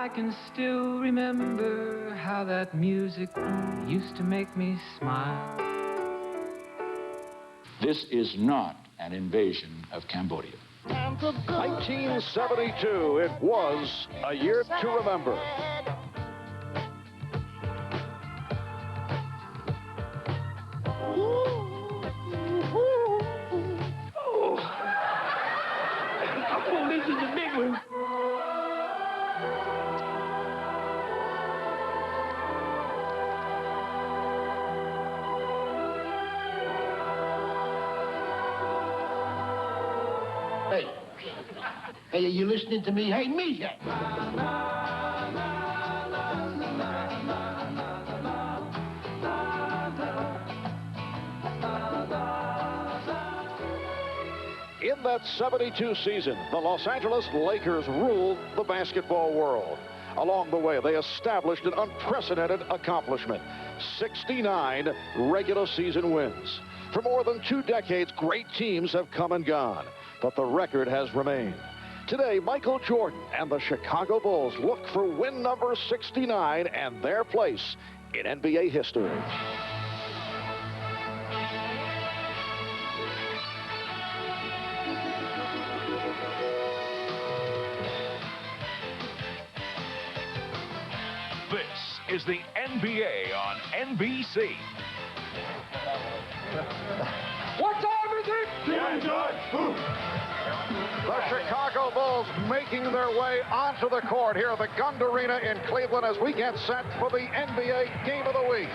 I can still remember how that music used to make me smile. This is not an invasion of Cambodia. 1972, it was a year to remember. Oh, this is a big one. Hey. Hey, are you listening to me? Hey, me. In that 72 season, the Los Angeles Lakers ruled the basketball world. Along the way, they established an unprecedented accomplishment: 69 regular season wins. For more than 2 decades, great teams have come and gone, but the record has remained. Today, Michael Jordan and the Chicago Bulls look for win number 69 and their place in NBA history. This is the NBA on NBC. What time is it? The Chicago Bulls making their way onto the court here at the Gund Arena in Cleveland as we get set for the NBA Game of the Week.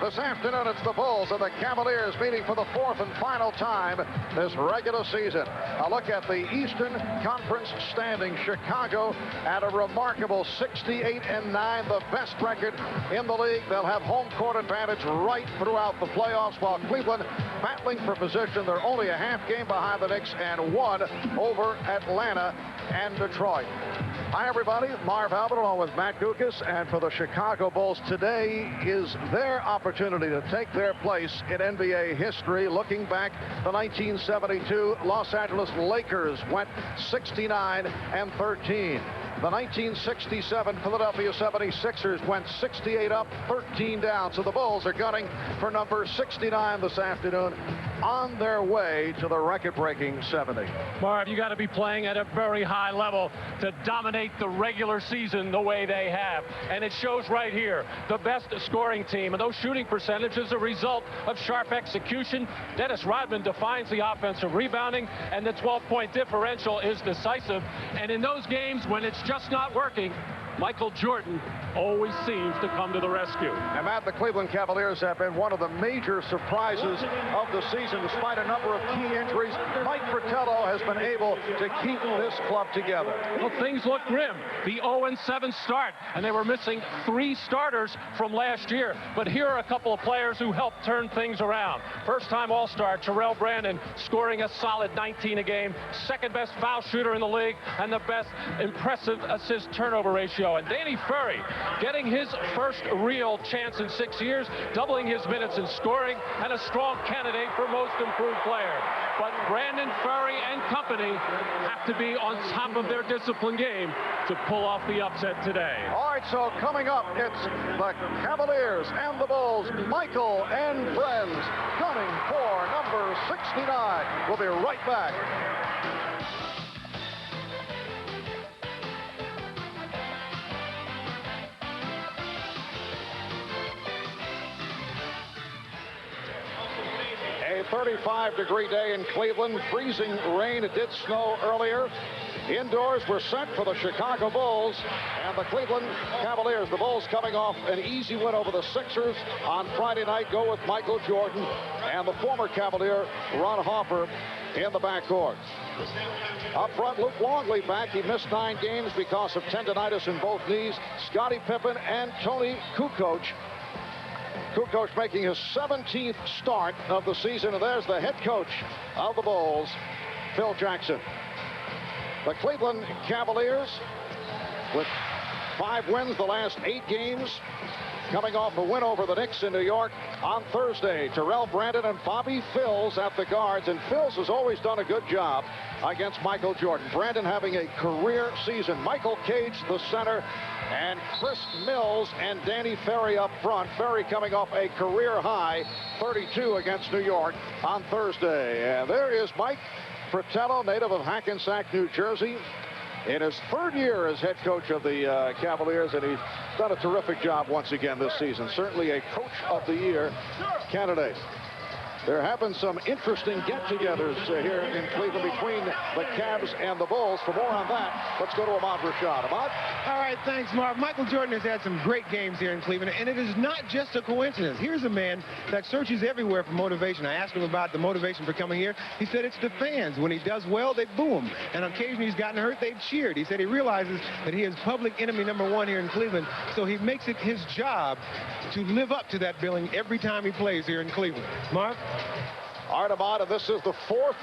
This afternoon, it's the Bulls and the Cavaliers meeting for the 4th and final time this regular season. A look at the Eastern Conference standings. Chicago at a remarkable 68-9, the best record in the league. They'll have home court advantage right throughout the playoffs, while Cleveland battling for position. They're only a half game behind the Knicks and 1 over Atlanta and Detroit. Hi, everybody. Marv Albert along with Matt Gukas. And for the Chicago Bulls, today is their opportunity to take their place in NBA history. Looking back, the 1972 Los Angeles Lakers went 69-13. The 1967 Philadelphia 76ers went 68 up, 13 down. So the Bulls are gunning for number 69 this afternoon, on their way to the record-breaking 70. Marv, you got to be playing at a very high level to dominate the regular season the way they have. And it shows right here. The best scoring team, and those shooting percentages are a result of sharp execution. Dennis Rodman defines the offensive rebounding, and the 12-point differential is decisive. And in those games when it's just not working, Michael Jordan always seems to come to the rescue. And Matt, the Cleveland Cavaliers have been one of the major surprises of the season. Despite a number of key injuries, Mike Fratello has been able to keep this club together. Well, things look grim. The 0-7 start, and they were missing 3 starters from last year. But here are a couple of players who helped turn things around. First-time All-Star Terrell Brandon scoring a solid 19 a game, second-best foul shooter in the league, and the best impressive assist-turnover ratio. And Danny Ferry getting his first real chance in 6 years, doubling his minutes in scoring, and a strong candidate for most improved player. But Brandon, Ferry, and company have to be on top of their discipline game to pull off the upset today. All right, so coming up, it's the Cavaliers and the Bulls, Michael and friends, gunning for number 69. We'll be right back. A 35-degree day in Cleveland, freezing rain. It did snow earlier. Indoors, we're set for the Chicago Bulls and the Cleveland Cavaliers. The Bulls coming off an easy win over the Sixers on Friday night. Go with Michael Jordan and the former Cavalier, Ron Harper, in the backcourt. Up front, Luke Longley back. He missed 9 games because of tendonitis in both knees. Scottie Pippen and Tony Kukoc. Kukoc making his 17th start of the season, and there's the head coach of the Bulls, Phil Jackson. The Cleveland Cavaliers with 5 wins the last 8 games, coming off a win over the Knicks in New York on Thursday. Terrell Brandon and Bobby Phills at the guards, and Phills has always done a good job against Michael Jordan. Brandon having a career season. Michael Cage, the center, and Chris Mills and Danny Ferry up front. Ferry coming off a career high 32 against New York on Thursday. And there is Mike Fratello, native of Hackensack, New Jersey, in his 3rd year as head coach of the Cavaliers, and he's done a terrific job once again this season. Certainly a Coach of the Year candidate. There have been some interesting get-togethers here in Cleveland between the Cavs and the Bulls. For more on that, let's go to Ahmad Rashad. Ahmad? All right, thanks, Mark. Michael Jordan has had some great games here in Cleveland, and it is not just a coincidence. Here's a man that searches everywhere for motivation. I asked him about the motivation for coming here. He said it's the fans. When he does well, they boo him. And occasionally he's gotten hurt, they've cheered. He said he realizes that he is public enemy #1 here in Cleveland, so he makes it his job to live up to that billing every time he plays here in Cleveland. Mark? All right, Ahmad, and this is the 4th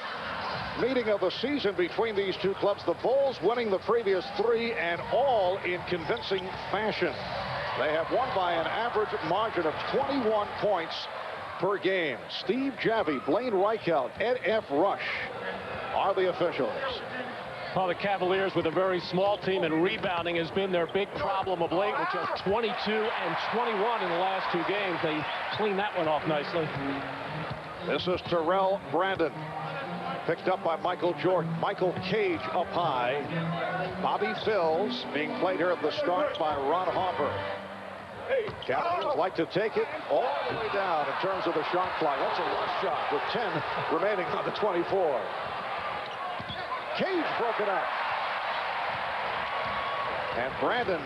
meeting of the season between these two clubs. The Bulls winning the previous 3, and all in convincing fashion. They have won by an average margin of 21 points per game. Steve Javie, Blaine Reichelt, Ed F. Rush are the officials. Well, the Cavaliers, with a very small team, and rebounding has been their big problem of late, which is 22 and 21 in the last 2 games. They cleaned that one off nicely. This is Terrell Brandon, picked up by Michael Jordan. Michael Cage up high. Bobby Phills being played here at the start by Ron Harper. Cavaliers like to take it all the way down in terms of the shot clock. That's a rush shot with 10 remaining on the 24. Cage broke it up. And Brandon,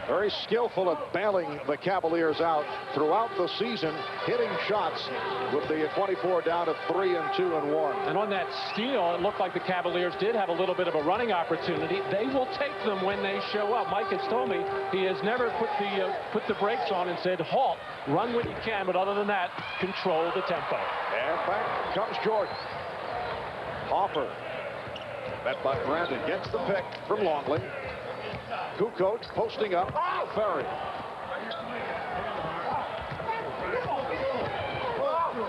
very skillful at bailing the Cavaliers out throughout the season, hitting shots with the 24 down to 3 and 2 and 1. And on that steal, it looked like the Cavaliers did have a little bit of a running opportunity. They will take them when they show up. Mike has told me he has never put the brakes on and said, halt, run when you can, but other than that, control the tempo. And back comes Jordan. Harper, met by Brandon, gets the pick from Longley. Kukoc posting up. Ferry.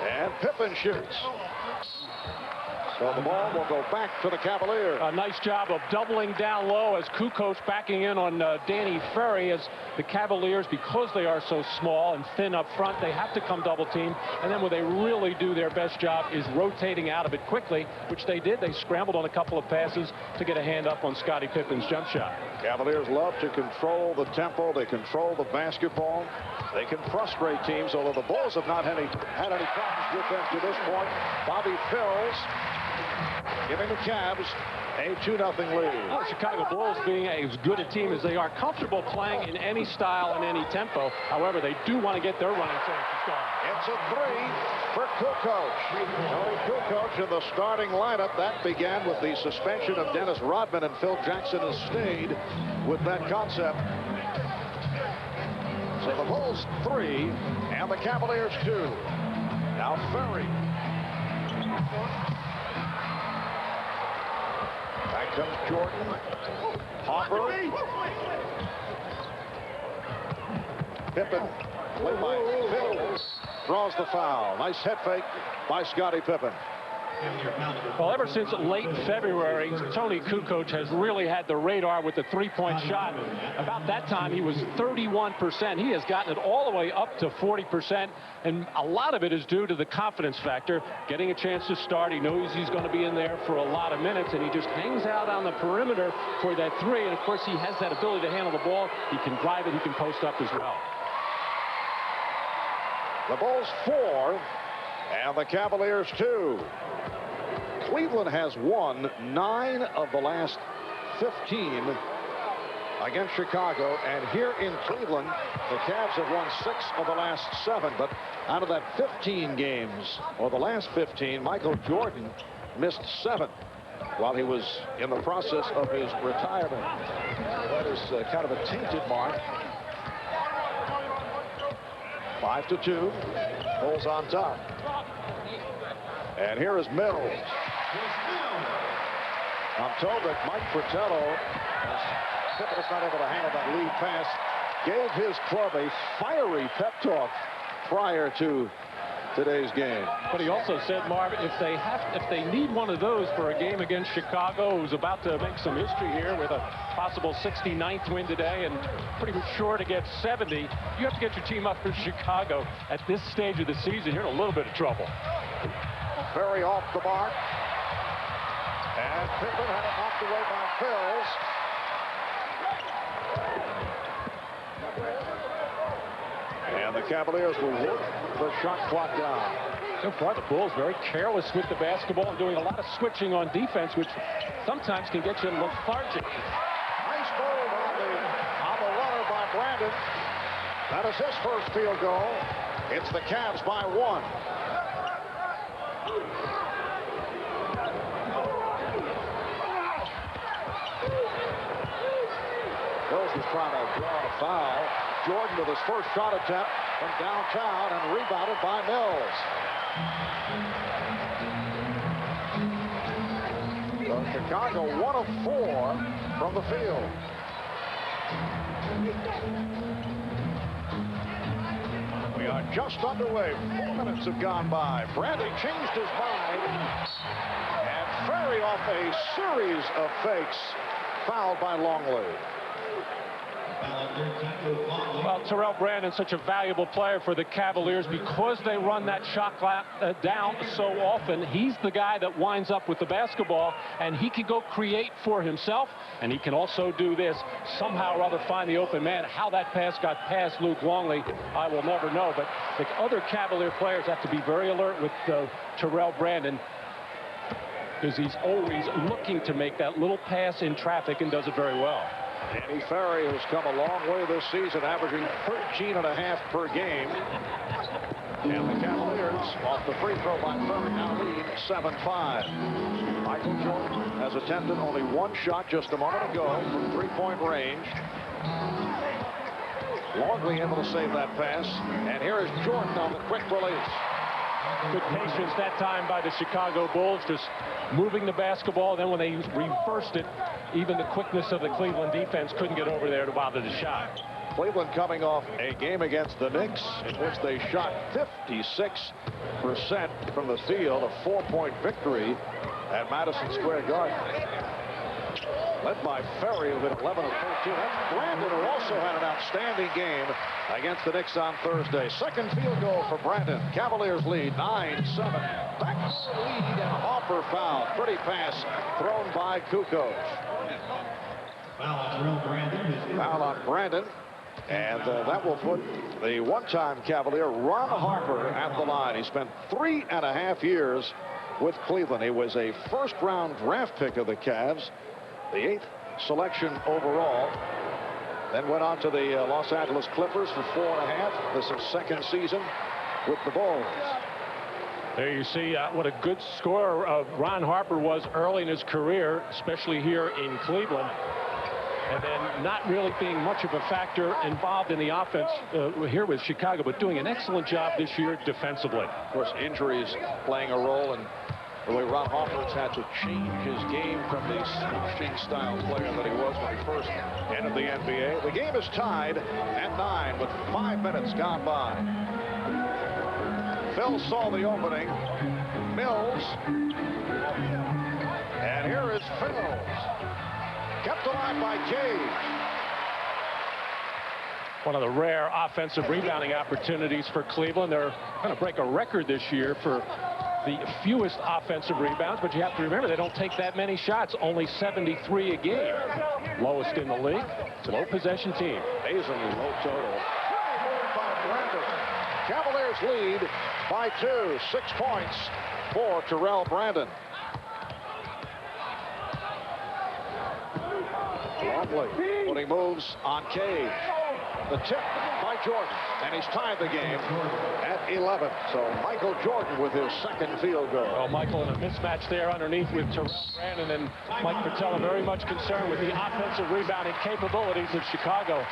And Pippen shoots. So the ball will go back to the Cavaliers. A nice job of doubling down low as Kukoc backing in on Danny Ferry, as the Cavaliers, because they are so small and thin up front, they have to come double team. And then when they really do their best job is rotating out of it quickly, which they did. They scrambled on a couple of passes to get a hand up on Scottie Pippen's jump shot. Cavaliers love to control the tempo. They control the basketball. They can frustrate teams, although the Bulls have not had any problems with them to this point. Bobby Phills giving the Cavs a 2-0 lead. Well, the Chicago Bulls, being as good a team as they are, comfortable playing in any style and any tempo. However, they do want to get their running chances going. It's a 3 for Kukoc. Tony Kukoc in the starting lineup. That began with the suspension of Dennis Rodman, and Phil Jackson has stayed with that concept. So the Bulls 3 and the Cavaliers 2. Now Ferry. Back comes Jordan. Harper. Pippen. Played by Phills. Draws the foul. Nice head fake by Scottie Pippen. Well, ever since late February, Tony Kukoc has really had the radar with the three-point shot. About that time, he was 31%. He has gotten it all the way up to 40%, and a lot of it is due to the confidence factor, getting a chance to start. He knows he's going to be in there for a lot of minutes, and he just hangs out on the perimeter for that 3, and of course, he has that ability to handle the ball. He can drive it, he can post up as well. The Bulls 4 and the Cavaliers 2. Cleveland has won 9 of the last 15 against Chicago, and here in Cleveland, the Cavs have won 6 of the last 7. But out of that 15 games, or the last 15, Michael Jordan missed 7 while he was in the process of his retirement. That is kind of a tainted mark. 5-2. Bulls on top. And here is Mills. I'm told that Mike Fratello has Pippen is not able to handle that lead pass. Gave his club a fiery pep talk prior to today's game. But he also said, Marv, if they need one of those for a game against Chicago, who's about to make some history here with a possible 69th win today and pretty sure to get 70, you have to get your team up for Chicago at this stage of the season. You're in a little bit of trouble. Very off the mark. And Pippen had it knocked away by Phils. And the Cavaliers will work the shot clock down. So far, the Bulls very careless with the basketball and doing a lot of switching on defense, which sometimes can get you lethargic. Nice move on the runner by Brandon. That is his first field goal. It's the Cavs by 1. Phils was trying to draw a foul. Jordan with his first shot attempt from downtown and rebounded by Mills. So Chicago 1 of 4 from the field. We are just underway. 4 minutes have gone by. Bradley changed his mind. And Ferry off a series of fakes. Fouled by Longley. Well, Terrell Brandon's such a valuable player for the Cavaliers because they run that shot clock down so often. He's the guy that winds up with the basketball, and he can go create for himself, and he can also do this. Somehow or other find the open man. How that pass got past Luke Longley, I will never know. But the other Cavalier players have to be very alert with Terrell Brandon, because he's always looking to make that little pass in traffic and does it very well. Danny Ferry has come a long way this season, averaging 13.5 per game. And the Cavaliers, off the free throw by Ferry, now lead 7-5. Michael Jordan has attempted only one shot just a moment ago from three-point range. Longley able to save that pass. And here is Jordan on the quick release. Good patience that time by the Chicago Bulls, just moving the basketball. Then when they reversed it, even the quickness of the Cleveland defense couldn't get over there to bother the shot. Cleveland coming off a game against the Knicks in which they shot 56% from the field, a 4-point victory at Madison Square Garden. Led by Ferry, who hit 11 of 13. That's Brandon, who also had an outstanding game against the Knicks on Thursday. Second field goal for Brandon. Cavaliers lead 9-7. Back to the lead, and Harper fouled. Pretty pass thrown by Kukoc. Foul on Brandon. And that will put the one-time Cavalier, Ron Harper, at the line. He spent 3.5 years with Cleveland. He was a first-round draft pick of the Cavs, the 8th selection overall. Then went on to the Los Angeles Clippers for 4.5. This is second season with the Bulls. There you see what a good scorer Ron Harper was early in his career, especially here in Cleveland. And then not really being much of a factor involved in the offense here with Chicago, but doing an excellent job this year defensively. Of course, injuries playing a role in the way Ron Harper's had to change his game from the smashing style player that he was when he first entered the NBA. The game is tied at 9 with 5 minutes gone by. Phil saw the opening. Mills. And here is Phils. Kept alive by Cage. One of the rare offensive rebounding opportunities for Cleveland. They're going to break a record this year for the fewest offensive rebounds, but you have to remember they don't take that many shots, only 73 a game. Lowest in the league. It's a low possession team. Amazingly low total. Cavaliers lead by 2. 6 points for Terrell Brandon. Longley putting moves on Cage. The tip by Jordan, and he's tied the game at 11. So Michael Jordan with his second field goal. Well, Michael in a mismatch there underneath with Terrell Brandon, and Mike Patella very much concerned with the offensive rebounding capabilities of Chicago.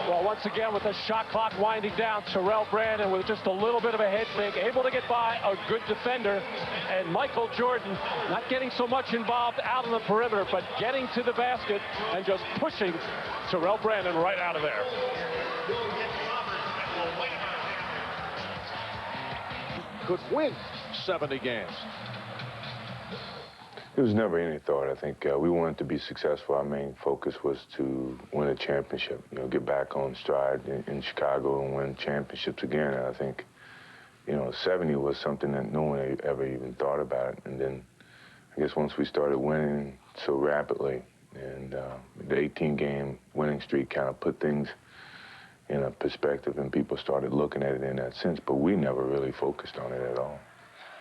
Well, once again, with the shot clock winding down, Terrell Brandon with just a little bit of a head fake, able to get by a good defender. And Michael Jordan not getting so much involved out on the perimeter, but getting to the basket and just pushing Terrell Brandon right out of there. Could win 70 games. It was never any thought. I think we wanted to be successful. Our main focus was to win a championship, you know, get back on stride in Chicago and win championships again. And I think, you know, 70 was something that no one ever even thought about. And then I guess once we started winning so rapidly and the 18-game winning streak kind of put things in a perspective and people started looking at it in that sense, but we never really focused on it at all.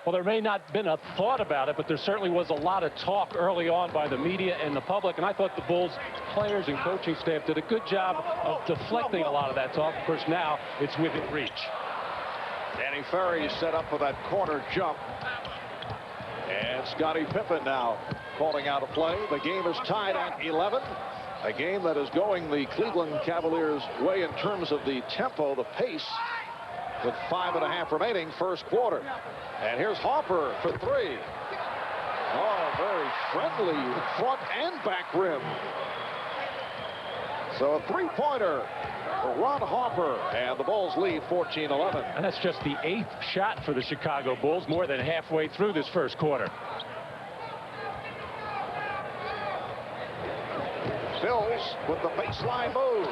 Well, there may not have been a thought about it, but there certainly was a lot of talk early on by the media and the public, and I thought the Bulls players and coaching staff did a good job of deflecting a lot of that talk. Of course, now it's within reach. Danny Ferry set up for that corner jump. And Scottie Pippen now calling out a play. The game is tied at 11. A game that is going the Cleveland Cavaliers' way in terms of the tempo, the pace, with 5.5 remaining first quarter. And here's Harper for three. Oh, very friendly front and back rim. So a three-pointer for Ron Harper, and the Bulls lead 14-11. And that's just the 8th shot for the Chicago Bulls, more than halfway through this first quarter. Bills with the baseline move.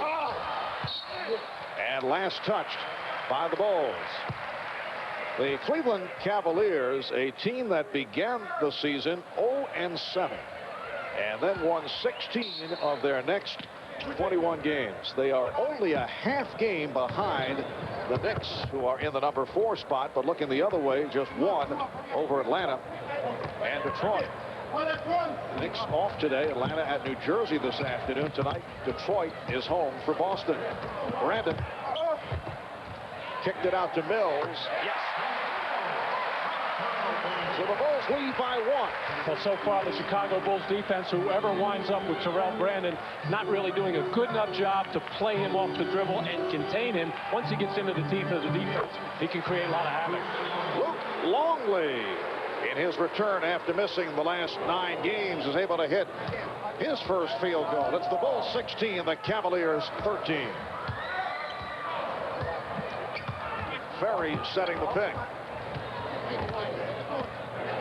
And last touched by the Bulls. The Cleveland Cavaliers, a team that began the season 0-7 and then won 16 of their next 21 games. They are only a half game behind the Knicks, who are in the number 4 spot, but looking the other way, just one over Atlanta and Detroit. Knicks off today. Atlanta at New Jersey this afternoon. Tonight, Detroit is home for Boston. Brandon kicked it out to Mills. Yes. So the Bulls lead by 1. Well, so far the Chicago Bulls defense, whoever winds up with Terrell Brandon, not really doing a good enough job to play him off the dribble and contain him. Once he gets into the teeth of the defense, he can create a lot of havoc. Luke Longley, in his return after missing the last 9 games, is able to hit his first field goal. It's the Bulls 16, the Cavaliers 13. Ferry setting the pick.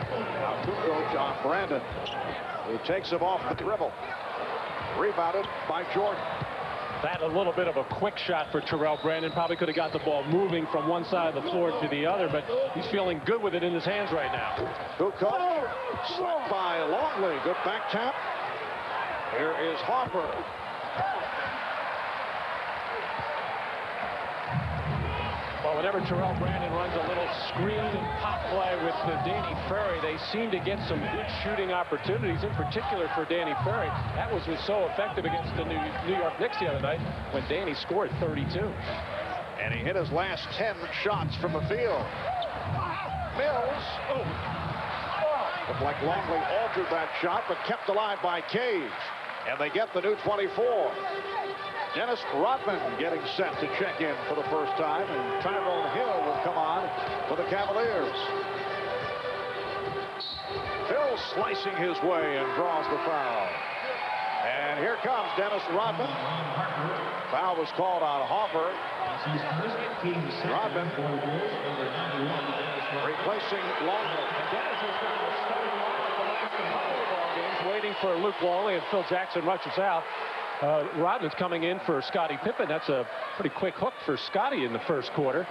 Now Kukoc on Brandon, who takes him off the dribble. Rebounded by Jordan. That a little bit of a quick shot for Terrell Brandon. Probably could have got the ball moving from one side of the floor to the other, but he's feeling good with it in his hands right now. Kukoc slapped by Longley. Good back tap. Here is Harper. Well, whenever Terrell Brandon runs a little screen and pop play with Danny Ferry, they seem to get some good shooting opportunities, in particular for Danny Ferry. That was so effective against the New York Knicks the other night when Danny scored 32. And he hit his last 10 shots from the field. Mills. Oh. Looked like Longley altered that shot, but kept alive by Cage. And they get the new 24. Dennis Rodman getting set to check in for the first time, and Tyrone Hill will come on for the Cavaliers. Hill slicing his way and draws the foul. And here comes Dennis Rodman. Foul was called on Harper. Rodman replacing Longley. Dennis has been the starting lineup the last couple of ball games, waiting for Luke Longley, and Phil Jackson rushes out. Rodman's coming in for Scottie Pippen. That's a pretty quick hook for Scottie in the first quarter.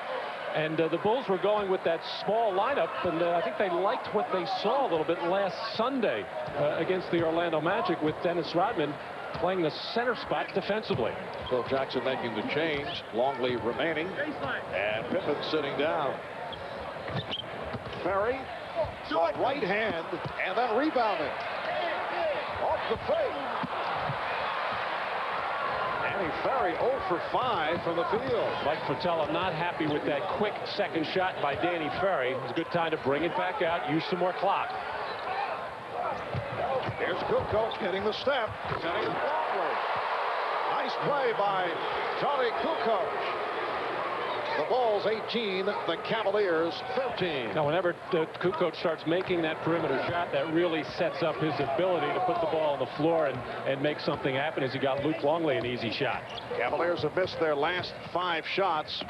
And the Bulls were going with that small lineup, and I think they liked what they saw a little bit last Sunday against the Orlando Magic, with Dennis Rodman playing the center spot defensively. Phil Jackson making the change. Longley remaining. And Pippen sitting down. Ferry, right hand, and then rebounded. Off the fake. Danny Ferry 0 for 5 from the field. Mike Fratello not happy with that quick second shot by Danny Ferry. It's a good time to bring it back out, use some more clock. Here's Kukoc getting the step. Setting Longley. Nice play by Tony Kukoc. The Bulls 18, the Cavaliers 13. Now, whenever Kukoc starts making that perimeter shot, that really sets up his ability to put the ball on the floor and make something happen, as he got Luke Longley an easy shot. Cavaliers have missed their last 5 shots.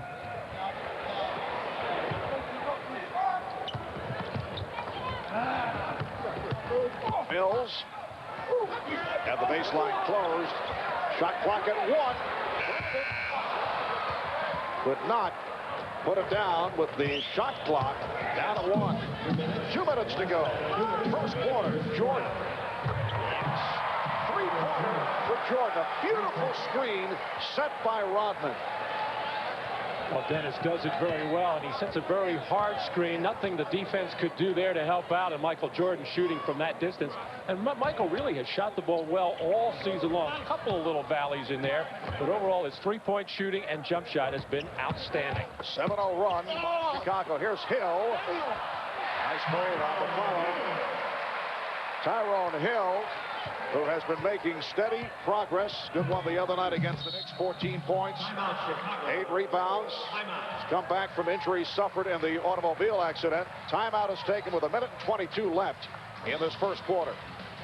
Mills. And the baseline closed. Shot clock at 1. Could not put it down with the shot clock down at 1. 2 minutes to go. First quarter. Jordan. 3-pointer for Jordan. A beautiful screen set by Rodman. Well, Dennis does it very well, and he sets a very hard screen. Nothing the defense could do there to help out, and Michael Jordan shooting from that distance. And Michael really has shot the ball well all season long. A couple of little valleys in there, but overall his three-point shooting and jump shot has been outstanding. 7-0 run by Chicago. Here's Hill. Nice move on the follow. Tyrone Hill, who has been making steady progress. Good one the other night against the Knicks, 14 points, 8 rebounds. He's come back from injuries suffered in the automobile accident. Timeout is taken with 1:22 left in this first quarter.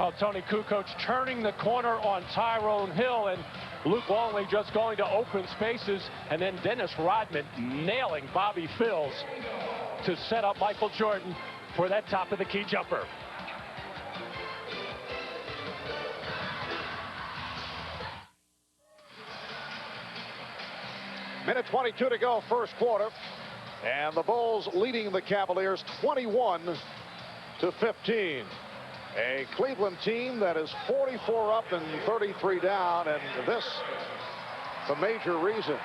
Oh, Tony Kukoc turning the corner on Tyrone Hill, and Luke Longley just going to open spaces, and then Dennis Rodman nailing Bobby Phills to set up Michael Jordan for that top of the key jumper. Minute 22 to go, first quarter. And the Bulls leading the Cavaliers 21-15. A Cleveland team that is 44 up and 33 down, and this the major reason.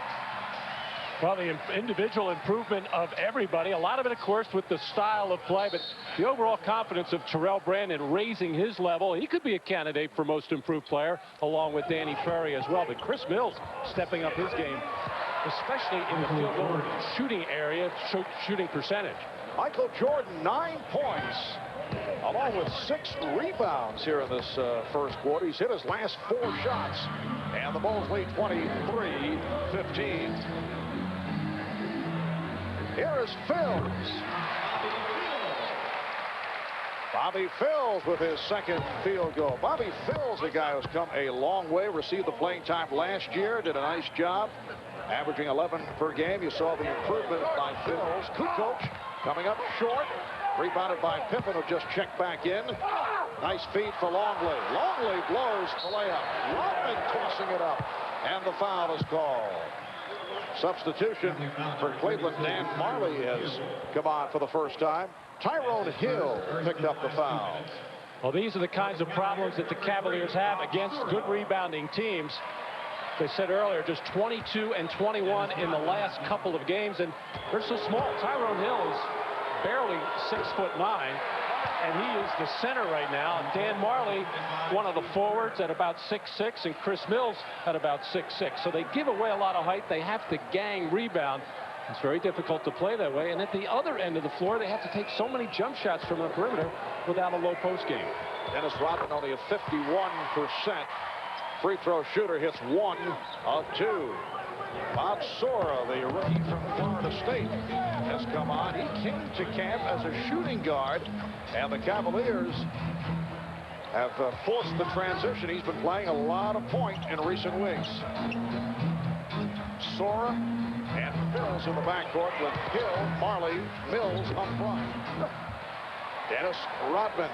Well, the individual improvement of everybody, a lot of it, of course, with the style of play, but the overall confidence of Terrell Brandon raising his level. He could be a candidate for most improved player, along with Danny Ferry as well. But Chris Mills stepping up his game, especially in the field goal shooting area, shooting percentage. Michael Jordan, 9 points, along with 6 rebounds here in this first quarter. He's hit his last 4 shots, and the Bulls lead 23-15. Here is Phills. Bobby Phills with his second field goal. Bobby Phills, the guy who's come a long way, received the playing time last year, did a nice job, averaging 11 per game. You saw the improvement by Phills. Kukoc coming up short, rebounded by Pippen, who just checked back in. Nice feed for Longley. Longley blows the layup. Rodman tossing it up, and the foul is called. Substitution for Cleveland. Dan Marley has come on for the first time. Tyrone Hill picked up the foul. Well, these are the kinds of problems that the Cavaliers have against good rebounding teams. They said earlier, just 22 and 21 in the last couple of games, and they're so small. Tyrone Hill is barely 6'9", and he is the center right now. And Dan Marley, one of the forwards, at about 6'6", and Chris Mills at about 6'6". So they give away a lot of height. They have to gang rebound. It's very difficult to play that way. And at the other end of the floor, they have to take so many jump shots from the perimeter without a low post game. Dennis Rodman only a 51% free throw shooter, hits 1 of 2. Bob Sora, the rookie from Florida State, has come on. He came to camp as a shooting guard, and the Cavaliers have forced the transition. He's been playing a lot of point in recent weeks. Sora and Phills in the backcourt with Hill, Marley, Mills up front. Dennis Rodman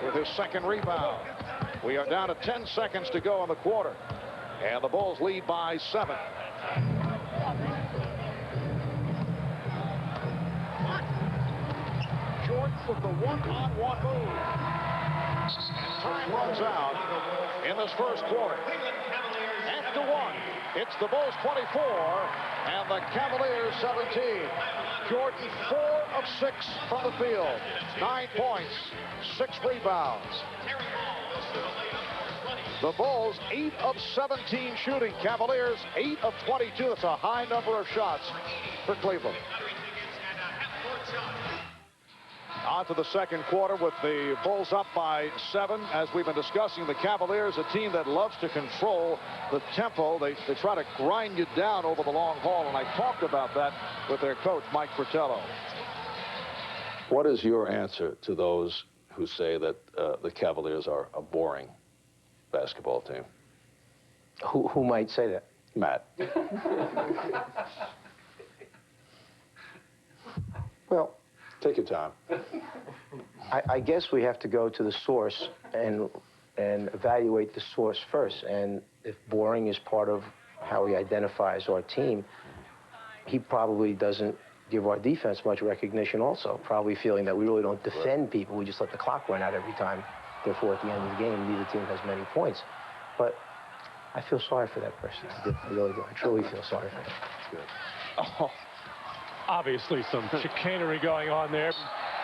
with his second rebound. We are down to 10 seconds to go in the quarter, and the Bulls lead by 7. Jordan with the one-on-one move. Time runs out in this first quarter. After 1, it's the Bulls 24 and the Cavaliers 17. Jordan 4 of 6 from the field, 9 points, 6 rebounds. The Bulls 8 of 17 shooting. Cavaliers 8 of 22. That's a high number of shots for Cleveland. On to the second quarter with the Bulls up by 7. As we've been discussing, the Cavaliers, a team that loves to control the tempo. They try to grind you down over the long haul, and I talked about that with their coach, Mike Fratello. What is your answer to those who say that the Cavaliers are a boring basketball team? Who might say that? Matt. Well, take your time. I guess we have to go to the source and evaluate the source first. And if boring is part of how he identifies our team, he probably doesn't give our defense much recognition also, probably feeling that we really don't defend people. We just let the clock run out every time. Therefore, at the end of the game, neither team has many points. But I feel sorry for that person. I really do. I truly feel sorry for him. Good. Oh, obviously some chicanery going on there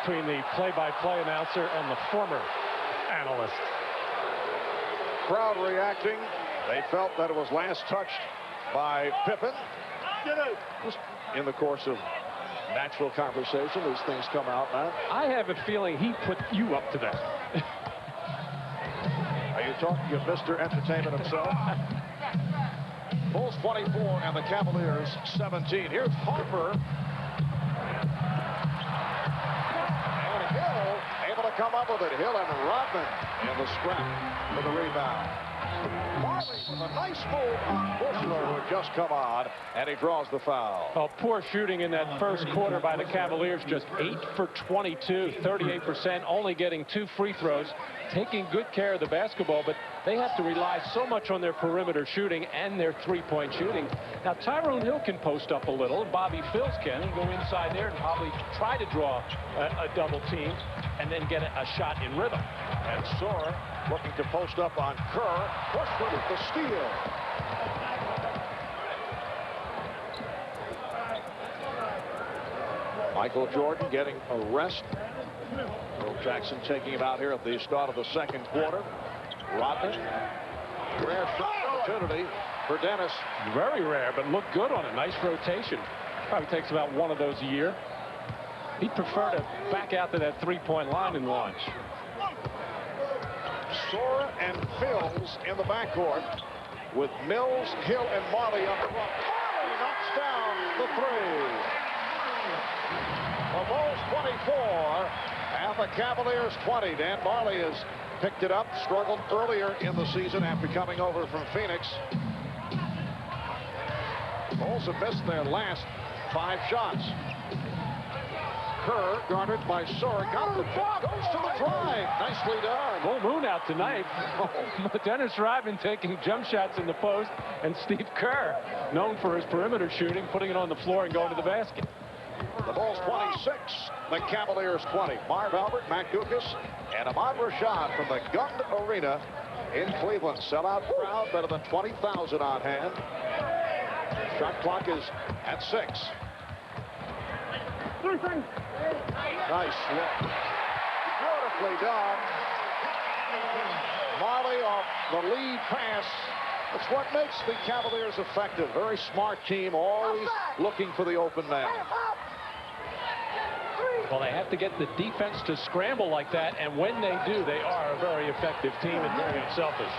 between the play-by-play announcer and the former analyst. Crowd reacting. They felt that it was last touched by Pippen. Just in the course of natural conversation, these things come out, man. I have a feeling he put you up to that. Are you talking of Mr. Entertainment himself? Bulls 24 and the Cavaliers 17. Here's Harper. And Hill able to come up with it. Hill and Rodman in the scrap for the rebound. Marley with a nice move on Bushler, who had just come on, and he draws the foul. Oh, poor shooting in that first quarter by the Cavaliers. Just 8 for 22, 38%, only getting 2 free throws, taking good care of the basketball, but they have to rely so much on their perimeter shooting and their three-point shooting. Now, Tyrone Hill can post up a little, and Bobby Phills can go inside there and probably try to draw a double team and then get a shot in rhythm. And Soar looking to post up on Kerr. Bushler with the steal. Michael Jordan getting a rest. Will Jackson taking him out here at the start of the second quarter. Rodman. Rare shot opportunity for Dennis. Very rare, but looked good on a nice rotation. Probably takes about one of those a year. He'd prefer to back out to that three-point line and launch. Sora and Phills in the backcourt with Mills, Hill, and Marley on the run. Marley knocks down the three. The Bulls 24 and the Cavaliers 20. Dan Marley has picked it up, struggled earlier in the season after coming over from Phoenix. The Bulls have missed their last 5 shots. Kerr guarded by Sora, got the ball, goes to the drive. Nicely done. Full moon out tonight. Dennis Rodman taking jump shots in the post, and Steve Kerr, known for his perimeter shooting, putting it on the floor and going to the basket. The Bulls 26, the Cavaliers 20. Marv Albert, Matt Dukas, and Ahmad Rashad from the Gund Arena in Cleveland. Sellout crowd, better than 20,000 on hand. Shot clock is at 6. Nice look. Beautifully done. Marley off the lead pass. That's what makes the Cavaliers effective. Very smart team, always looking for the open man. Well, they have to get the defense to scramble like that, and when they do, they are a very effective team and very unselfish.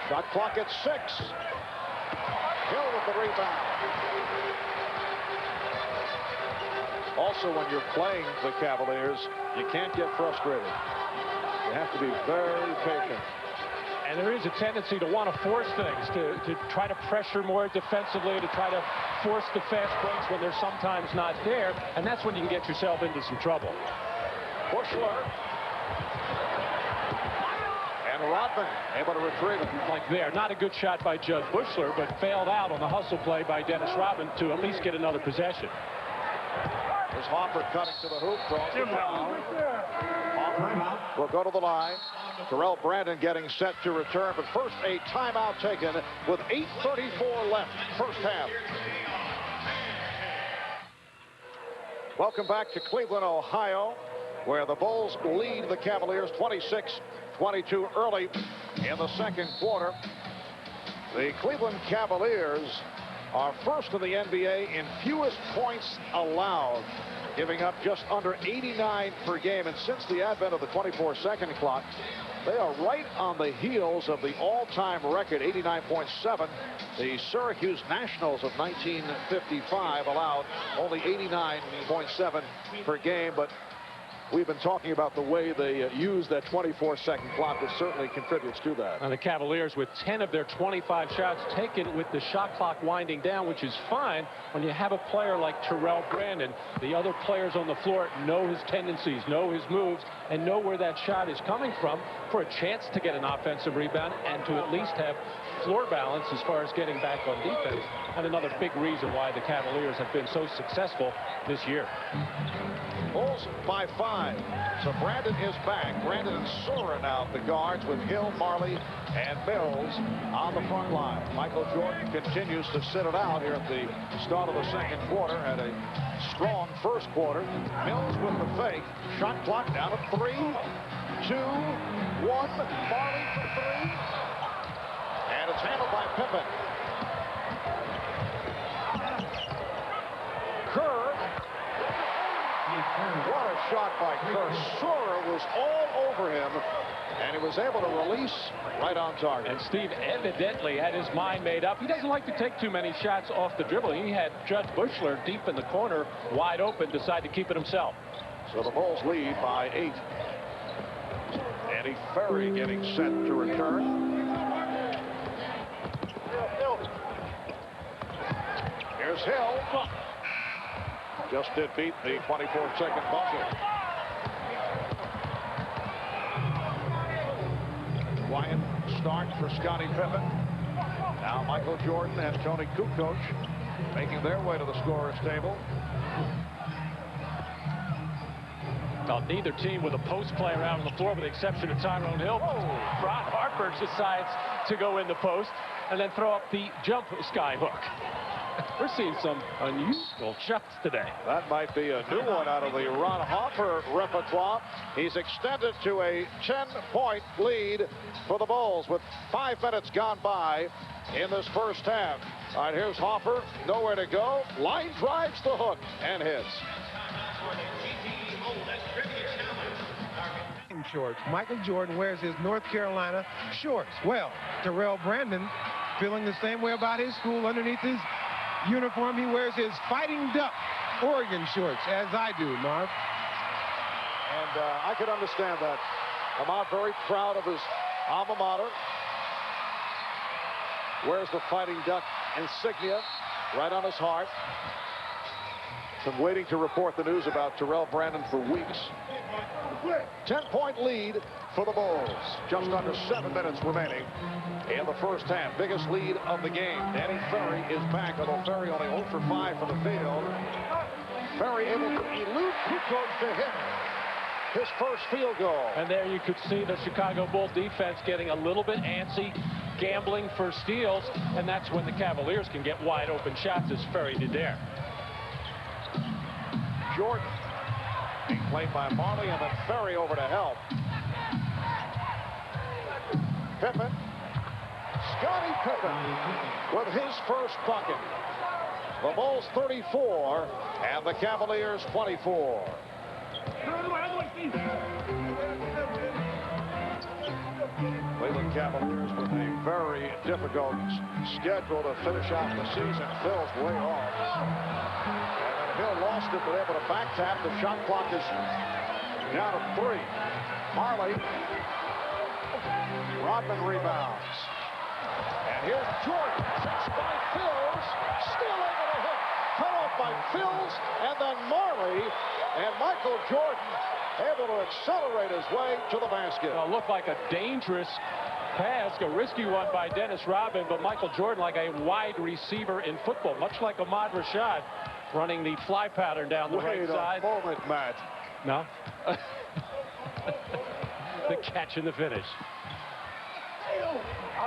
Shot clock at 6. Hill with the rebound. Also, when you're playing the Cavaliers, you can't get frustrated. You have to be very patient. And there is a tendency to want to force things, to try to pressure more defensively, to try to force the fast breaks when they're sometimes not there, and that's when you can get yourself into some trouble. Bushler. And Rodman able to retrieve it. Like there, not a good shot by Judge Bushler, but failed out on the hustle play by Dennis Rodman to at least get another possession. There's Harper cutting to the hoop, draws the foul. Harper will go to the line. Terrell Brandon getting set to return, but first a timeout taken with 8:34 left, first half. Welcome back to Cleveland, Ohio, where the Bulls lead the Cavaliers 26-22 early in the second quarter. The Cleveland Cavaliers are first in the NBA in fewest points allowed giving up just under 89 per game. And since the advent of the 24-second clock, they are right on the heels of the all-time record, 89.7. The Syracuse Nationals of 1955 allowed only 89.7 per game, but we've been talking about the way they use that 24-second clock, which certainly contributes to that. And the Cavaliers with 10 of their 25 shots taken with the shot clock winding down, which is fine when you have a player like Terrell Brandon. The other players on the floor know his tendencies, know his moves, and know where that shot is coming from for a chance to get an offensive rebound and to at least have floor balance as far as getting back on defense. And another big reason why the Cavaliers have been so successful this year. Bulls by 5. So Brandon is back. Brandon and Sora now the guards with Hill, Marley, and Mills on the front line. Michael Jordan continues to sit it out here at the start of the second quarter. Had a strong first quarter. Mills with the fake. Shot clock down at 3, 2, 1. Marley for 3. And it's handled by Pippen. Kerr. What a shot by Kerr. Sora was all over him, and he was able to release right on target. And Steve evidently had his mind made up. He doesn't like to take too many shots off the dribble. He had Judge Bushler deep in the corner, wide open, decided to keep it himself. So the Bulls lead by 8. Eddie Ferry getting set to return. Here's Hill. Just did beat the 24-second buzzer. Quiet start for Scottie Pippen. Now Michael Jordan and Tony Kukoc making their way to the scorer's table. Well, neither team with a post player out on the floor with the exception of Tyrone Hill. Ron Harper decides to go in the post and then throw up the jump sky hook. We're seeing some unusual shots today. That might be a new one out of the Ron Harper repertoire. He's extended to a 10-point lead for the Bulls with 5 minutes gone by in this first half. All right, here's Harper. Nowhere to go. Line drives the hook and hits. Shorts. Michael Jordan wears his North Carolina shorts. Well, Terrell Brandon feeling the same way about his school. Underneath his uniform, he wears his Fighting Duck Oregon shorts, as I do, Marv. And I can understand that. Ahmad very proud of his alma mater. Wears the Fighting Duck insignia right on his heart. Been waiting to report the news about Terrell Brandon for weeks. 10-point lead for the Bulls. Just under 7 minutes remaining in the first half. Biggest lead of the game. Danny Ferry is back, although Ferry only 0 for 5 from the field. Ferry able to elude Kukoc to hit his first field goal. And there you could see the Chicago Bulls defense getting a little bit antsy, gambling for steals, and that's when the Cavaliers can get wide open shots, as Ferry did there. Jordan being played by Marley, and then Ferry over to help. Pippen. Scottie Pippen with his first bucket. The Bulls 34 and the Cavaliers 24. Cleveland Cavaliers with a very difficult schedule to finish out the season. Phil's way off. Hill lost it, but able to back tap. The shot clock is down to 3. Marley. Rodman rebounds. And here's Jordan. Just by Phils. Still able to hit. Cut off by Phils. And then Marley and Michael Jordan able to accelerate his way to the basket. Well, it looked like a dangerous pass, a risky one by Dennis Rodman, but Michael Jordan like a wide receiver in football, much like Ahmad Rashad, running the fly pattern down the right side. Wait a moment, Matt. No? The catch and the finish.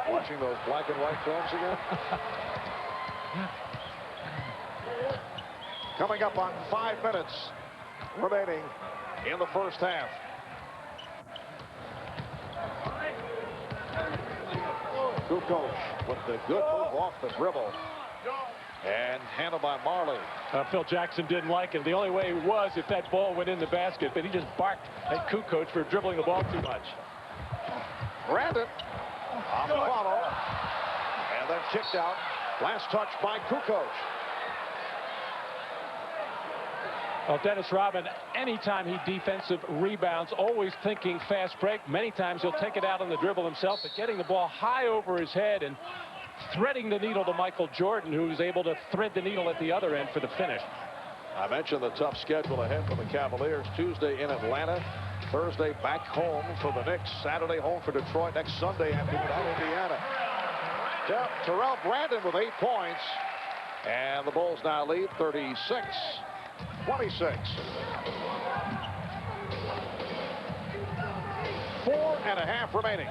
Watching those black and white films again. Coming up on 5 minutes remaining in the first half. Kukoc with the good move off the dribble. And handled by Marley. Phil Jackson didn't like it. The only way was if that ball went in the basket, but he just barked at Kukoc for dribbling the ball too much. Brandon on the follow. And then kicked out. Last touch by Kukoc. Well, Dennis Rodman, anytime he defensive rebounds, always thinking fast break. Many times he'll take it out on the dribble himself, but getting the ball high over his head and threading the needle to Michael Jordan, who's able to thread the needle at the other end for the finish. I mentioned the tough schedule ahead for the Cavaliers. Tuesday in Atlanta. Thursday back home for the Knicks. Saturday home for Detroit. Next Sunday afternoon at Indiana. Terrell Brandon with 8 points. And the Bulls now lead 36-26. 4.5 remaining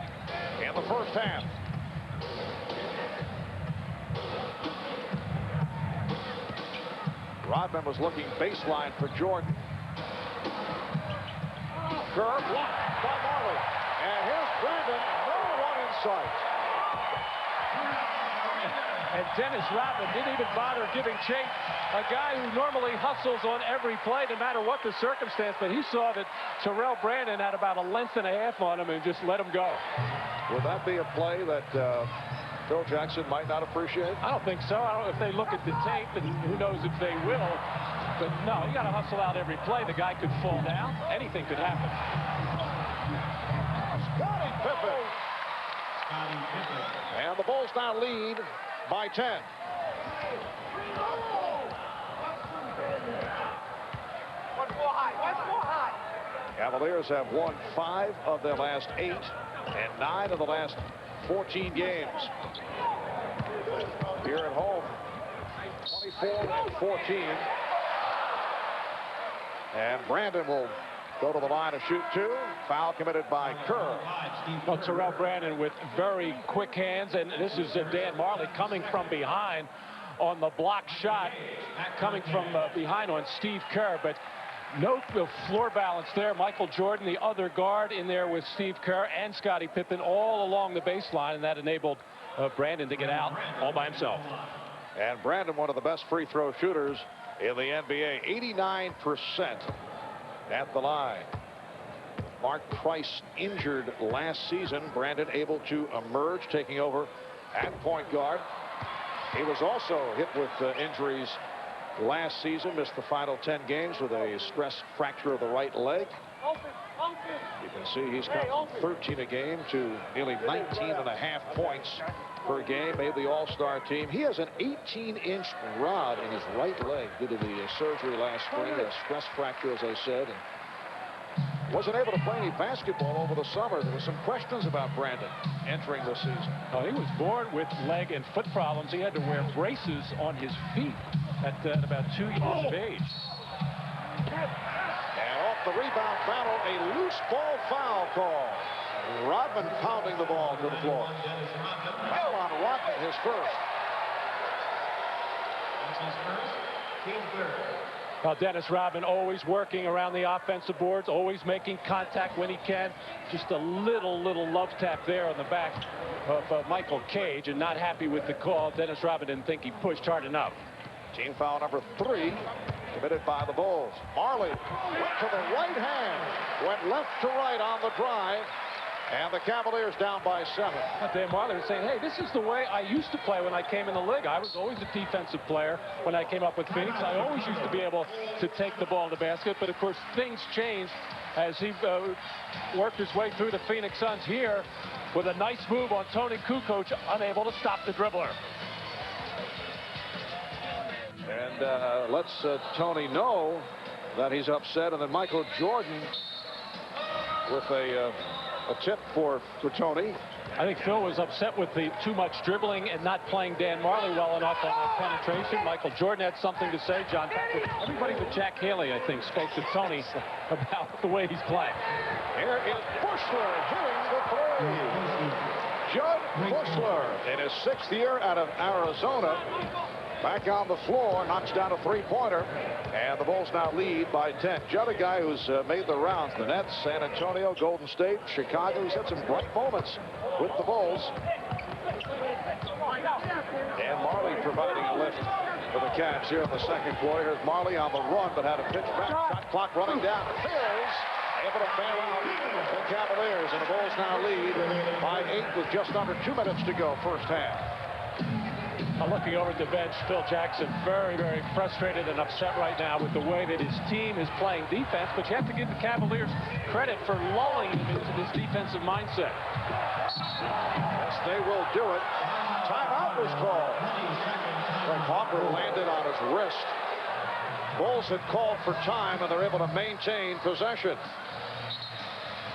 in the first half. Rodman was looking baseline for Jordan. Kerr blocked by Marley. And here's Brandon. No one in sight. And Dennis Rodman didn't even bother giving chase. A guy who normally hustles on every play, no matter what the circumstance, but he saw that Terrell Brandon had about a length and a half on him and just let him go. Would that be a play that Phil Jackson might not appreciate? I don't think so. I don't know if they look at the tape, and who knows if they will. But no, you got to hustle out every play. The guy could fall down. Anything could happen. Scottie Pippen. And the Bulls now lead by 10. Cavaliers have won 5 of their last 8 and 9 of the last 14 games. Here at home, 24-14. And Brandon will go to the line to shoot 2. Foul committed by Kerr. Well, Terrell Brandon with very quick hands, and this is Dan Marley coming from behind on the block shot, coming from behind on Steve Kerr, but no floor balance there. Michael Jordan, the other guard, in there with Steve Kerr and Scottie Pippen all along the baseline, and that enabled Brandon to get out all by himself. And Brandon, one of the best free throw shooters in the NBA, 89% at the line. Mark Price injured last season. Brandon able to emerge, taking over at point guard. He was also hit with injuries last season, missed the final 10 games with a stress fracture of the right leg. You can see he's come from 13 a game to nearly 19.5 points per game, made the All-Star team. He has an 18-inch rod in his right leg due to the surgery last spring, a stress fracture, as I said, and wasn't able to play any basketball over the summer. There were some questions about Brandon entering the season. Oh, he was born with leg and foot problems. He had to wear braces on his feet at about 2 years of age. And off the rebound battle, a loose ball foul call. Rodman pounding the ball to the floor. Foul on Rodman, his first. Well, Dennis Rodman always working around the offensive boards, always making contact when he can. Just a little love tap there on the back of Michael Cage, and not happy with the call. Dennis Rodman didn't think he pushed hard enough. Team foul number 3 committed by the Bulls. Marley went to the right hand, went left to right on the drive, and the Cavaliers down by 7. Dan Marley was saying, hey, this is the way I used to play when I came in the league. I was always a defensive player when I came up with Phoenix. I always used to be able to take the ball in the basket, but of course things changed as he worked his way through the Phoenix Suns here with a nice move on Tony Kukoc, unable to stop the dribbler. And lets Tony know that he's upset. And then Michael Jordan with a tip for Tony. I think Phil was upset with the too much dribbling and not playing Dan Marley well enough on that penetration. Michael Jordan had something to say. John Patrick, everybody but Jack Haley, I think, spoke to Tony about the way he's playing. Here is Bushler hitting the three. Judd Bushler in his 6th year out of Arizona. Back on the floor, knocks down a 3-pointer, and the Bulls now lead by 10. Judd, a guy who's made the rounds. The Nets, San Antonio, Golden State, Chicago. He's had some bright moments with the Bulls. And Marley providing a lift for the Cavs here in the second quarter. Here's Marley on the run, but had a pitch back. Shot clock running down. Fields able to bail out the Cavaliers, and the Bulls now lead by 8 with just under 2 minutes to go, first half. Looking over at the bench, Phil Jackson very, very frustrated and upset right now with the way that his team is playing defense, but you have to give the Cavaliers credit for lulling him into this defensive mindset. Yes, they will do it. Timeout was called. Harper landed on his wrist. Bulls had called for time, and they're able to maintain possession.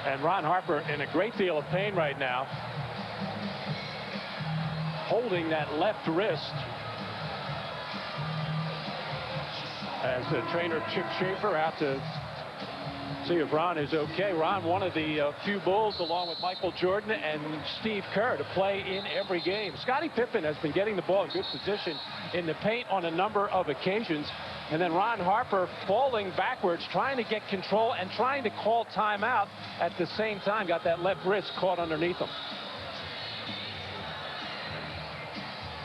And Ron Harper in a great deal of pain right now, holding that left wrist as the trainer Chip Schaefer out to see if Ron is okay. Ron, one of the few Bulls, along with Michael Jordan and Steve Kerr, to play in every game. Scottie Pippen has been getting the ball in good position in the paint on a number of occasions. And then Ron Harper falling backwards, trying to get control and trying to call timeout at the same time. Got that left wrist caught underneath him.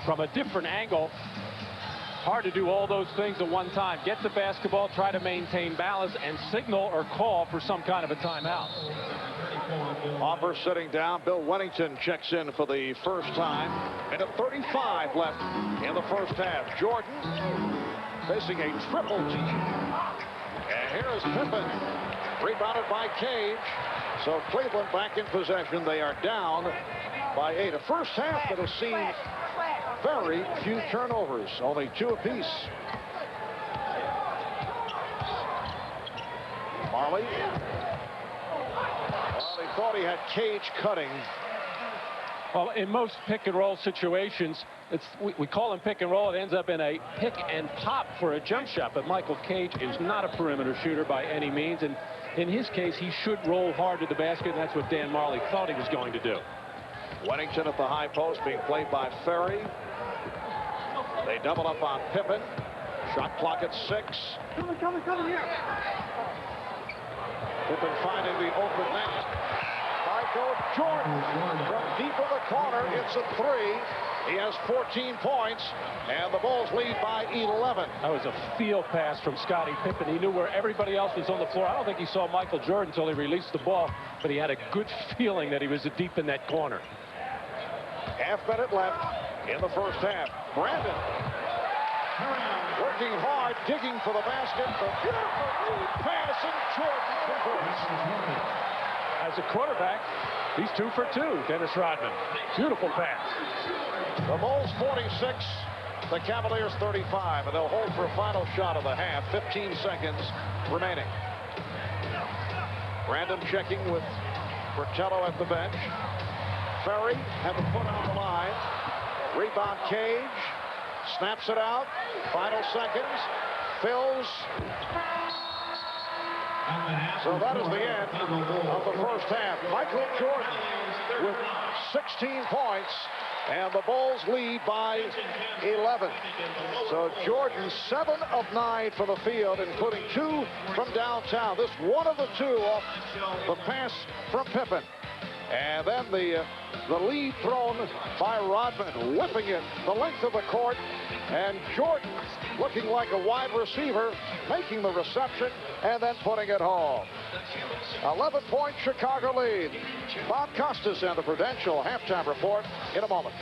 From a different angle, hard to do all those things at one time. Get the basketball, try to maintain balance, and signal or call for some kind of a timeout. Harper sitting down. Bill Wennington checks in for the first time. And a 35 left in the first half. Jordan facing a triple team. And here is Pippen. Rebounded by Cage. So Cleveland back in possession. They are down by 8. A first half that has seen very few turnovers, only 2 apiece. Marley. Well, they thought he had Cage cutting. Well, in most pick and roll situations, we call them pick and roll. It ends up in a pick and pop for a jump shot. But Michael Cage is not a perimeter shooter by any means. And in his case, he should roll hard to the basket. And that's what Dan Marley thought he was going to do. Wennington at the high post being played by Ferry. They double up on Pippen. Shot clock at 6. Coming here. Pippen finding the open net. Michael Jordan from deep in the corner. It's a 3. He has 14 points, and the Bulls lead by 11. That was a field pass from Scottie Pippen. He knew where everybody else was on the floor. I don't think he saw Michael Jordan until he released the ball, but he had a good feeling that he was deep in that corner. Half minute left in the first half. Brandon working hard, digging for the basket. The beautiful lead pass, and Jordan converts. As a quarterback, he's 2 for 2, Dennis Rodman. Beautiful pass. The Bulls 46, the Cavaliers 35, and they'll hold for a final shot of the half. 15 seconds remaining. Brandon checking with Bertello at the bench. Ferry had the foot on the line. Rebound Cage. Snaps it out. Final seconds. Fills. So that is the end of the first half. Michael Jordan with 16 points, and the Bulls lead by 11. So Jordan 7 of 9 from the field, including 2 from downtown. This one of the 2 off the pass from Pippen. And then the lead thrown by Rodman, whipping it the length of the court. And Jordan, looking like a wide receiver, making the reception and then putting it home. 11-point Chicago lead. Bob Costas and the Prudential halftime report in a moment.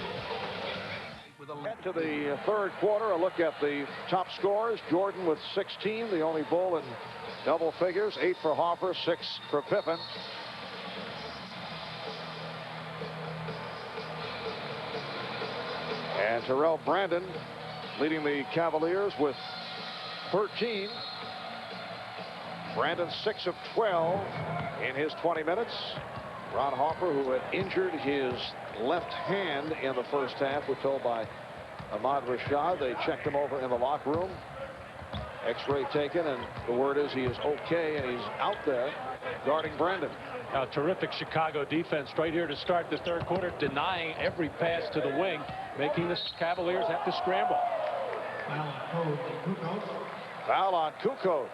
Head to the third quarter, a look at the top scorers. Jordan with 16, the only Bull in double figures. 8 for Harper, 6 for Pippen. And Terrell Brandon leading the Cavaliers with 13. Brandon 6 of 12 in his 20 minutes. Ron Harper, who had injured his left hand in the first half, we're told by Ahmad Rashad. They checked him over in the locker room. X-ray taken, and the word is he is okay, and he's out there guarding Brandon. A terrific Chicago defense right here to start the third quarter, denying every pass to the wing, making the Cavaliers have to scramble. Foul on Kukoc.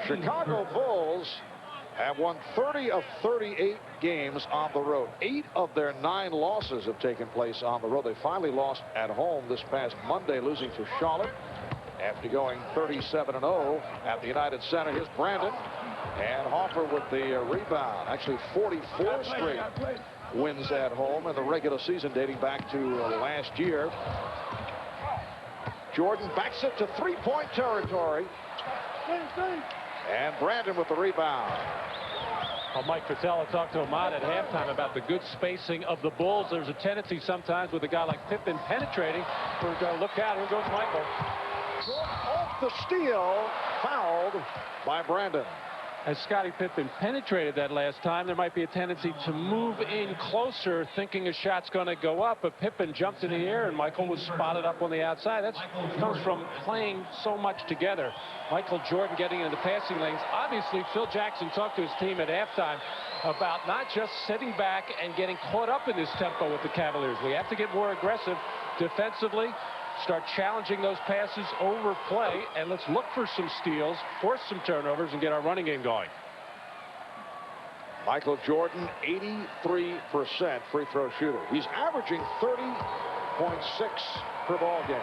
Chicago Bulls have won 30 of 38 games on the road. 8 of their 9 losses have taken place on the road. They finally lost at home this past Monday, losing to Charlotte after going 37-0 at the United Center. Here's Brandon, and Harper with the rebound. Actually 44 straight wins at home in the regular season dating back to last year. Jordan backs it to three-point territory. And Brandon with the rebound. Well, Mike Fratello talked to Ahmad at halftime about the good spacing of the Bulls. There's a tendency sometimes with a guy like Pippen penetrating. We're going to look out. Here goes Michael. Off the steal, fouled by Brandon. As Scottie Pippen penetrated that last time, there might be a tendency to move in closer, thinking a shot's going to go up, but Pippen jumped in the air, and Michael was spotted up on the outside. That comes from playing so much together. Michael Jordan getting into the passing lanes. Obviously, Phil Jackson talked to his team at halftime about not just sitting back and getting caught up in this tempo with the Cavaliers. We have to get more aggressive defensively, start challenging those passes over play, and let's look for some steals, force some turnovers, and get our running game going. Michael Jordan, 83% free throw shooter. He's averaging 30.6 per ball game.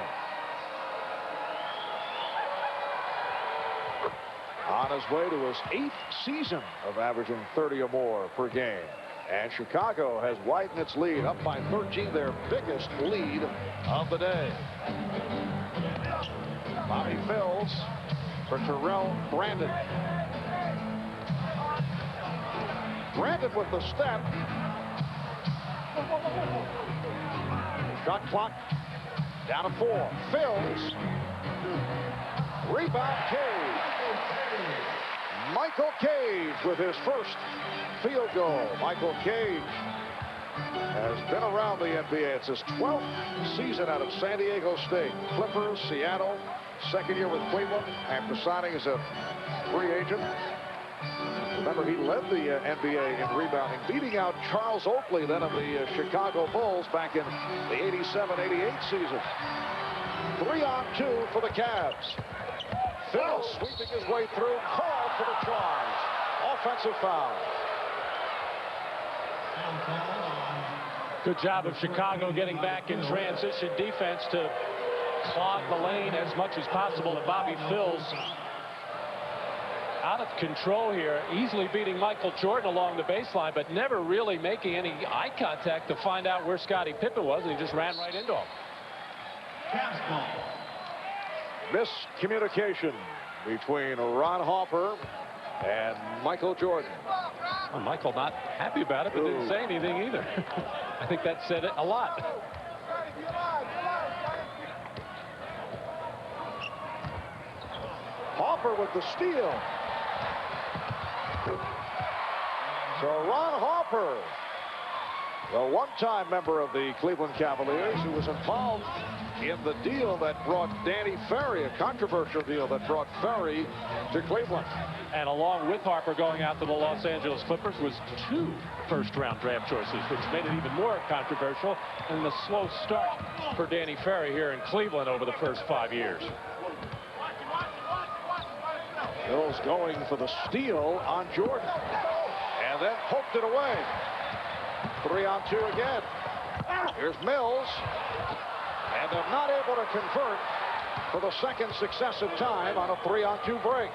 On his way to his 8th season of averaging 30 or more per game. And Chicago has widened its lead up by 13, their biggest lead of the day. Bobby Phills for Terrell Brandon. Brandon with the step. Shot clock down to 4. Phills. Rebound Cage. Michael Cage with his first field goal. Michael Cage has been around the NBA. It's his 12th season out of San Diego State. Clippers, Seattle, second year with Cleveland after signing as a free agent. Remember, he led the NBA in rebounding, beating out Charles Oakley, then of the Chicago Bulls back in the 87-88 season. 3-on-2 for the Cavs. Phil sweeping his way through, called for the charge. Offensive foul. Good job of Chicago getting back in transition defense to clog the lane as much as possible. And Bobby Phills out of control here, easily beating Michael Jordan along the baseline, but never really making any eye contact to find out where Scottie Pippen was, and he just ran right into him. Miscommunication between Ron Harper and Michael Jordan. Well, Michael not happy about it, but didn't say anything either. I think that said it a lot. Harper with the steal. So Ron Harper, the one-time member of the Cleveland Cavaliers, who was involved in the deal that brought Danny Ferry, a controversial deal that brought Ferry to Cleveland. And along with Harper going out to the Los Angeles Clippers was 2 first-round draft choices, which made it even more controversial, and the slow start for Danny Ferry here in Cleveland over the first 5 years. Mills going for the steal on Jordan, and then poked it away. 3-on-2 again. Here's Mills, and they're not able to convert for the second successive time on a 3-on-2 break.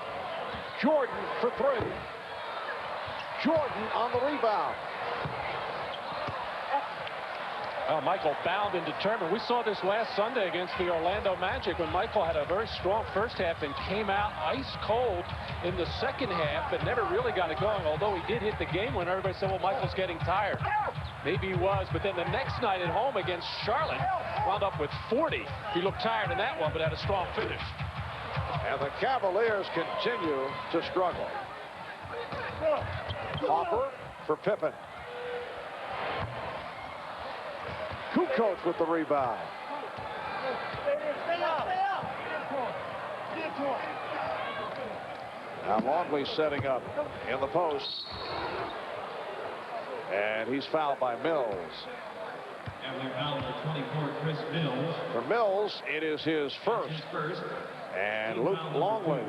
Jordan for 3. Jordan on the rebound. Well, Michael bound and determined. We saw this last Sunday against the Orlando Magic when Michael had a very strong first half and came out ice cold in the second half, but never really got it going. Although he did hit the game winner, everybody said, well, Michael's getting tired. Maybe he was, but then the next night at home against Charlotte, wound up with 40. He looked tired in that one, but had a strong finish. And the Cavaliers continue to struggle. Harper for Pippen. Kukoc with the rebound. Now Longley setting up in the post. And he's fouled by Mills. For Mills, it is his first. And Luke Longley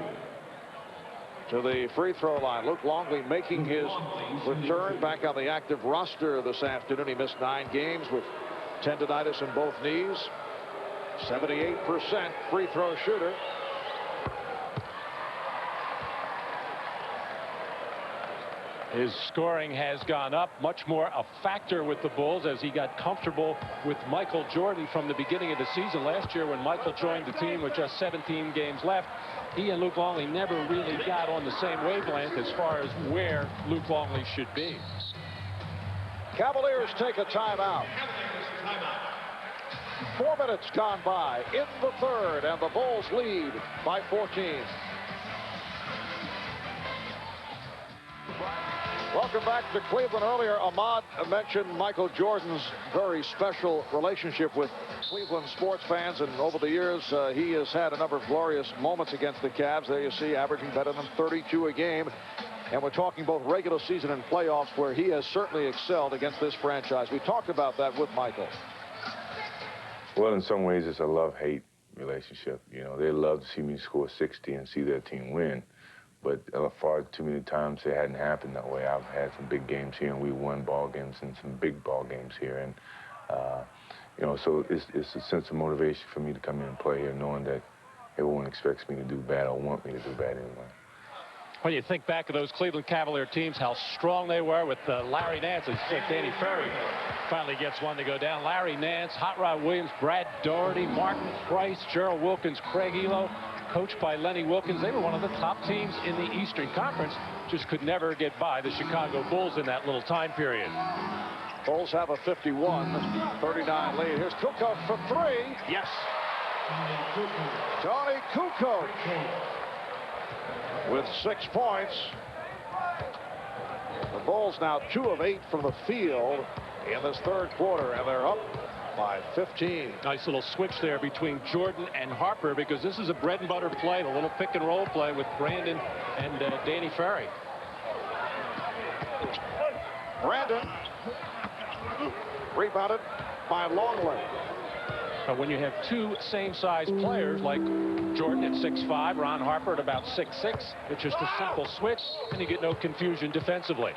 to the free throw line. Luke Longley making his return back on the active roster this afternoon. He missed 9 games with tendonitis in both knees. 78% free throw shooter. His scoring has gone up, much more a factor with the Bulls as he got comfortable with Michael Jordan from the beginning of the season. Last year when Michael joined the team with just 17 games left, he and Luke Longley never really got on the same wavelength as far as where Luke Longley should be. Cavaliers take a timeout. 4 minutes gone by in the third, and the Bulls lead by 14. Welcome back to Cleveland. Earlier, Ahmad mentioned Michael Jordan's very special relationship with Cleveland sports fans, and over the years, he has had a number of glorious moments against the Cavs. There you see, averaging better than 32 a game. And we're talking both regular season and playoffs, where he has certainly excelled against this franchise. We talked about that with Michael. Well, in some ways, it's a love-hate relationship. You know, they love to see me score 60 and see their team win. But far too many times it hadn't happened that way. I've had some big games here, and we won ball games and some big ball games here. And, you know, so it's a sense of motivation for me to come in and play here, knowing that everyone expects me to do bad or want me to do bad anyway. When you think back of those Cleveland Cavalier teams, how strong they were with Larry Nance, and Danny Ferry finally gets one to go down. Larry Nance, Hot Rod Williams, Brad Daugherty, Martin Price, Gerald Wilkins, Craig Elo, coached by Lenny Wilkins. They were one of the top teams in the Eastern Conference. Just could never get by the Chicago Bulls in that little time period. Bulls have a 51-39 lead. Here's Kukoc for 3. Yes. Tony Kukoc with 6 points. The Bulls now 2 of 8 from the field in this third quarter, and they're up by 15. Nice little switch there between Jordan and Harper, because this is a bread and butter play, the little pick and roll play with Brandon and Danny Ferry. Brandon rebounded by Longley. But when you have 2 same-size players like Jordan at 6'5", Ron Harper at about 6'6", it's just a simple switch, and you get no confusion defensively.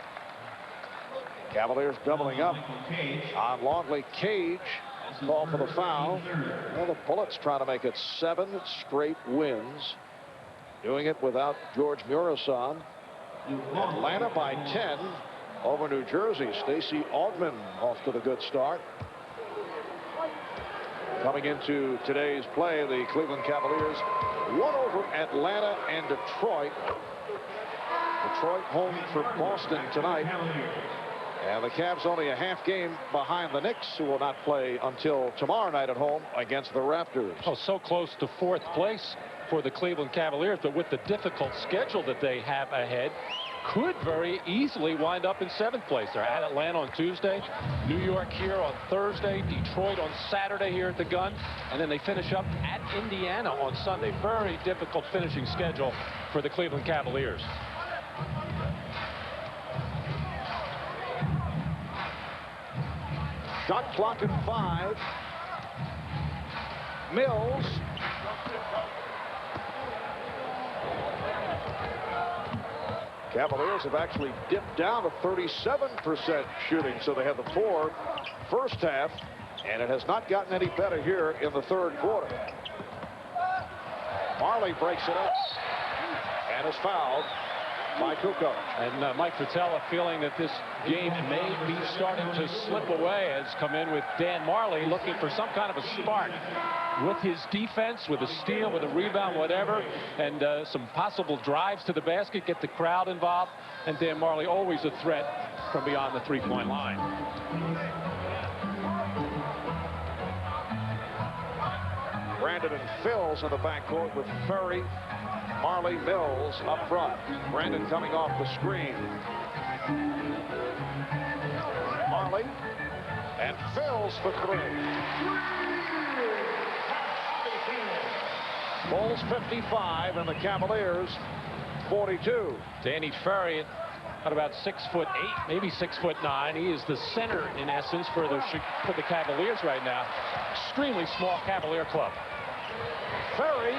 Cavaliers doubling up on Longley. Cage call for the foul. Well, the Bullets trying to make it 7 straight wins. Doing it without George Murison. Atlanta by 10 over New Jersey. Stacey Augmon off to the good start. Coming into today's play, the Cleveland Cavaliers won over Atlanta and Detroit. Detroit home for Boston tonight. And the Cavs only a half game behind the Knicks, who will not play until tomorrow night at home against the Raptors. Oh, so close to 4th place for the Cleveland Cavaliers, but with the difficult schedule that they have ahead, could very easily wind up in 7th place. They're at Atlanta on Tuesday, New York here on Thursday, Detroit on Saturday here at the Gun, and then they finish up at Indiana on Sunday. Very difficult finishing schedule for the Cleveland Cavaliers. Shot clock at 5. Mills. Cavaliers have actually dipped down to 37% shooting, so they have the poor first half, and it has not gotten any better here in the third quarter. Marley breaks it up and is fouled by Kukoc. And Mike Fratello, feeling that this game may be starting to slip away, has come in with Dan Marley looking for some kind of a spark with his defense, with a steal, with a rebound, whatever, and some possible drives to the basket, get the crowd involved. And Dan Marley always a threat from beyond the three-point line. Brandon and Phils in the backcourt with Ferry, Marley, Mills up front. Brandon coming off the screen. Marley and Phils for 3. Bulls 55 and the Cavaliers 42. Danny Ferry at about 6'8", maybe 6'9". He is the center in essence for the Cavaliers right now. Extremely small Cavalier club. Ferry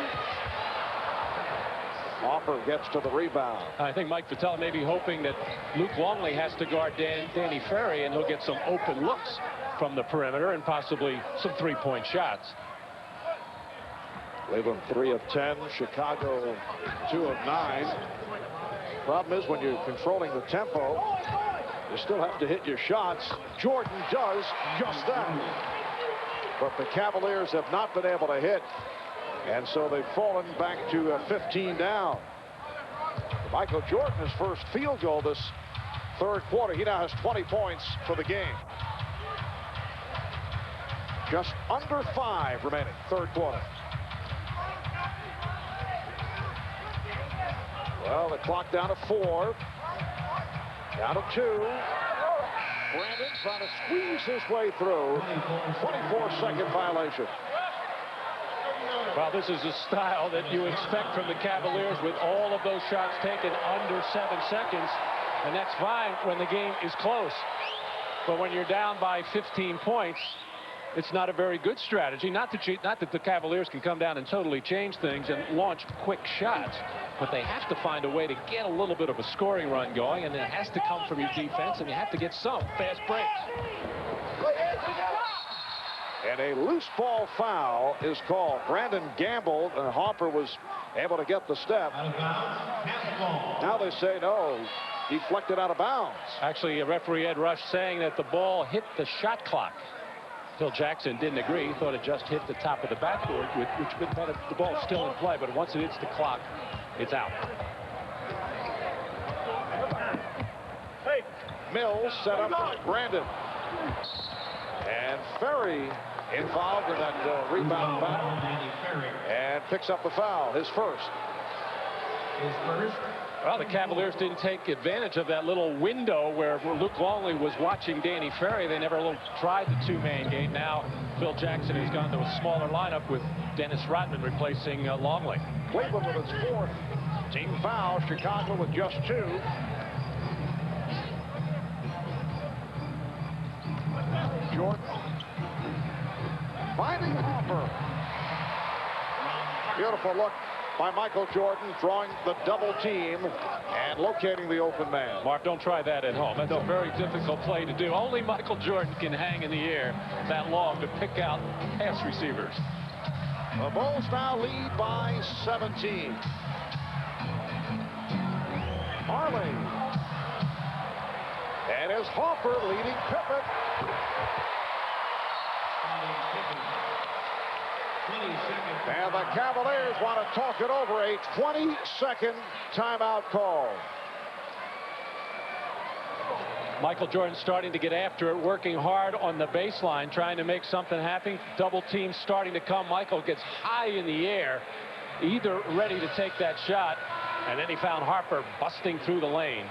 Harper gets to the rebound. I think Mike Vitale may be hoping that Luke Longley has to guard Danny Ferry, and he'll get some open looks from the perimeter and possibly some three-point shots. Cleveland 3 of 10, Chicago 2 of 9. Problem is when you're controlling the tempo, you still have to hit your shots. Jordan does just that. But the Cavaliers have not been able to hit, and so they've fallen back to 15 down. Michael Jordan, his first field goal this third quarter. He now has 20 points for the game. Just under 5 remaining, third quarter. Well, the clock down to 4. Down to 2. Brandon trying to squeeze his way through. 24-second violation. Well, this is a style that you expect from the Cavaliers with all of those shots taken under 7 seconds. And that's fine when the game is close. But when you're down by 15 points, it's not a very good strategy. Not that the Cavaliers can come down and totally change things and launch quick shots, but they have to find a way to get a little bit of a scoring run going, and it has to come from your defense, and you have to get some fast breaks. And a loose ball foul is called. Brandon gambled, and Harper was able to get the step. Now they say no, deflected out of bounds. Actually, referee Ed Rush saying that the ball hit the shot clock. Phil Jackson didn't agree. He thought it just hit the top of the backboard, which meant that the ball's still in play, but once it hits the clock, it's out. Mills set up Brandon. And Ferry involved in that rebound battle. And picks up the foul, his first. Well, the Cavaliers didn't take advantage of that little window where Luke Longley was watching Danny Ferry. They never tried the two-man game. Now Phil Jackson has gone to a smaller lineup with Dennis Rodman replacing Longley. Cleveland with its 4th team foul. Chicago with just 2. Jordan finding Harper. Beautiful look by Michael Jordan, drawing the double team and locating the open man. Mark, don't try that at home. That's a very difficult play to do. Only Michael Jordan can hang in the air that long to pick out pass receivers. The Bulls now lead by 17. Marley. And is Harper leading Pippen. And the Cavaliers want to talk it over. A 20-second timeout call. Michael Jordan starting to get after it, working hard on the baseline, trying to make something happen. Double team starting to come. Michael gets high in the air, either ready to take that shot, and then he found Harper busting through the lane.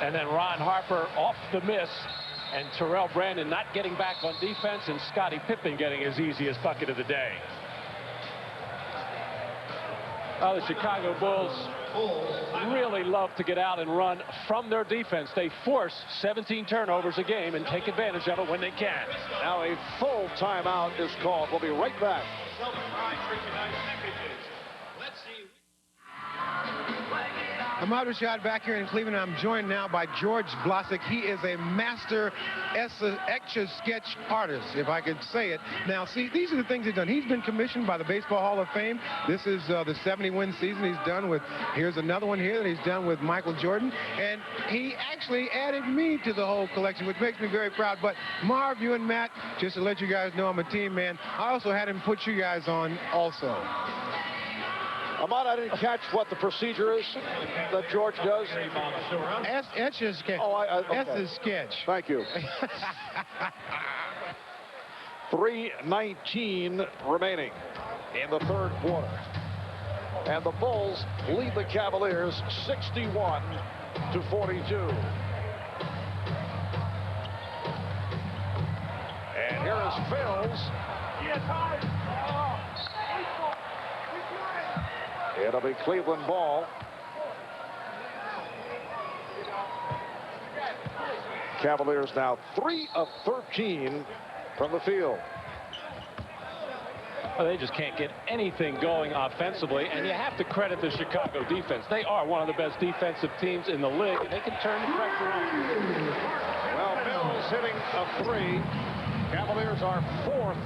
And then Ron Harper off the miss, and Terrell Brandon not getting back on defense, and Scottie Pippen getting his easiest bucket of the day. Oh, the Chicago Bulls really love to get out and run from their defense. They force 17 turnovers a game and take advantage of it when they can. Now a full timeout is called. We'll be right back. Ahmad Rashad back here in Cleveland. I'm joined now by George Blasick. He is a master Etch-a-Sketch artist, if I could say it. Now, see, these are the things he's done. He's been commissioned by the Baseball Hall of Fame. This is the 70-win season he's done with. Here's another one here that he's done with Michael Jordan. And he actually added me to the whole collection, which makes me very proud. But Marv, you and Matt, just to let you guys know I'm a team man, I also had him put you guys on also. Ahmad, I didn't catch what the procedure is that George does. Etch-a-Sketch. Oh, okay. Etch-a-Sketch. Thank you. 3:19 remaining in the third quarter. And the Bulls lead the Cavaliers 61-42. And here is Phils. It'll be Cleveland ball. Cavaliers now 3 of 13 from the field. Well, they just can't get anything going offensively, and you have to credit the Chicago defense. They are one of the best defensive teams in the league, and they can turn the pressure on. Well, Mills hitting a 3. Cavaliers are 4th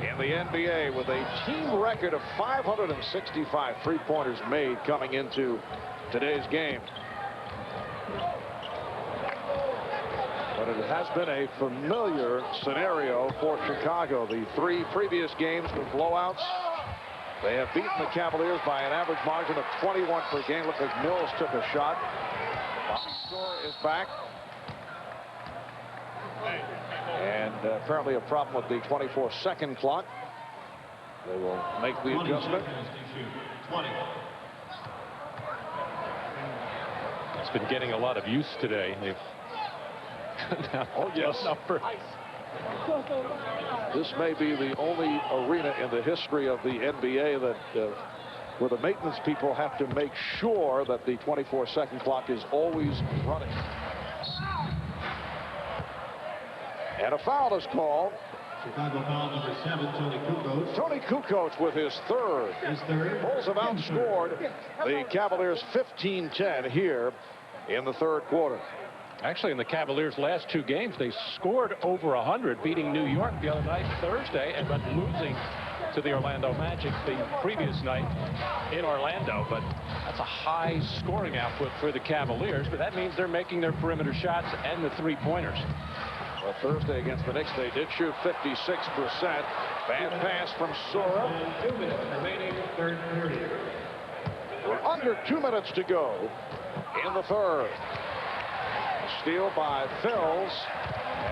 in the NBA with a team record of 565 three-pointers made coming into today's game. But it has been a familiar scenario for Chicago. The 3 previous games were blowouts. They have beaten the Cavaliers by an average margin of 21 per game. Looks like Mills took a shot. Bobby Store is back. And apparently a problem with the 24-second clock. They will make the adjustment. It's been getting a lot of use today. Oh, yes. This may be the only arena in the history of the NBA that where the maintenance people have to make sure that the 24-second clock is always running. And a foul is called. Chicago foul number 7, Tony Kukoc. Tony Kukoc with his third. Bulls have outscored the Cavaliers 15-10 here in the third quarter. Actually, in the Cavaliers' last 2 games, they scored over 100, beating New York the other night, Thursday, and but losing to the Orlando Magic the previous night in Orlando. But that's a high scoring output for the Cavaliers, but that means they're making their perimeter shots and the three-pointers. Well, Thursday against the Knicks, they did shoot 56%. Bad pass from Sora. 2 minutes remaining, third period. We're under 2 minutes to go in the third. Steal by Phils.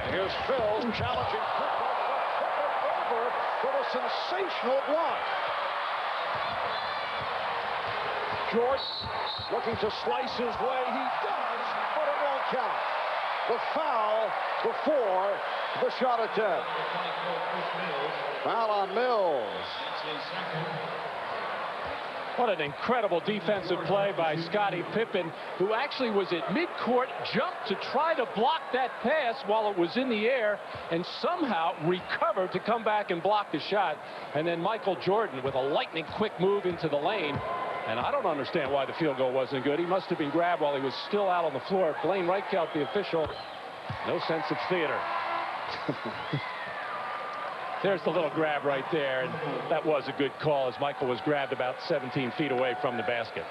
And here's Phils challenging Pippen over with a sensational block. Jordan looking to slice his way. He does, but it won't count. The foul before the shot attempt. Foul on Mills. What an incredible defensive play by Scottie Pippen, who actually was at midcourt, jumped to try to block that pass while it was in the air, and somehow recovered to come back and block the shot. And then Michael Jordan with a lightning quick move into the lane. And I don't understand why the field goal wasn't good. He must have been grabbed while he was still out on the floor. Blaine Reichelt, the official, no sense of theater. There's the little grab right there, and that was a good call as Michael was grabbed about 17 feet away from the basket.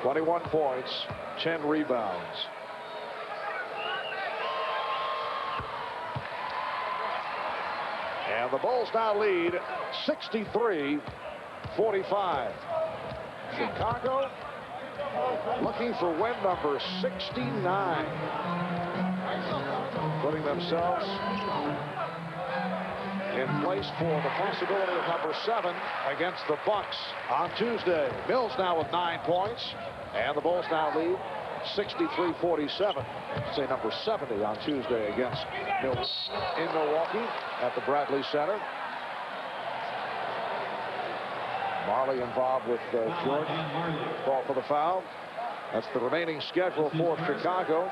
21 points, 10 rebounds. And the Bulls now lead 63-45. Chicago looking for win number 69. Putting themselves in place for the possibility of number 7 against the Bucks on Tuesday. Mills now with 9 points, and the Bulls now lead 63-47. Say number 70 on Tuesday against Mills in Milwaukee at the Bradley Center. Marley involved with Jordan. Call for the foul. That's the remaining schedule for Chicago.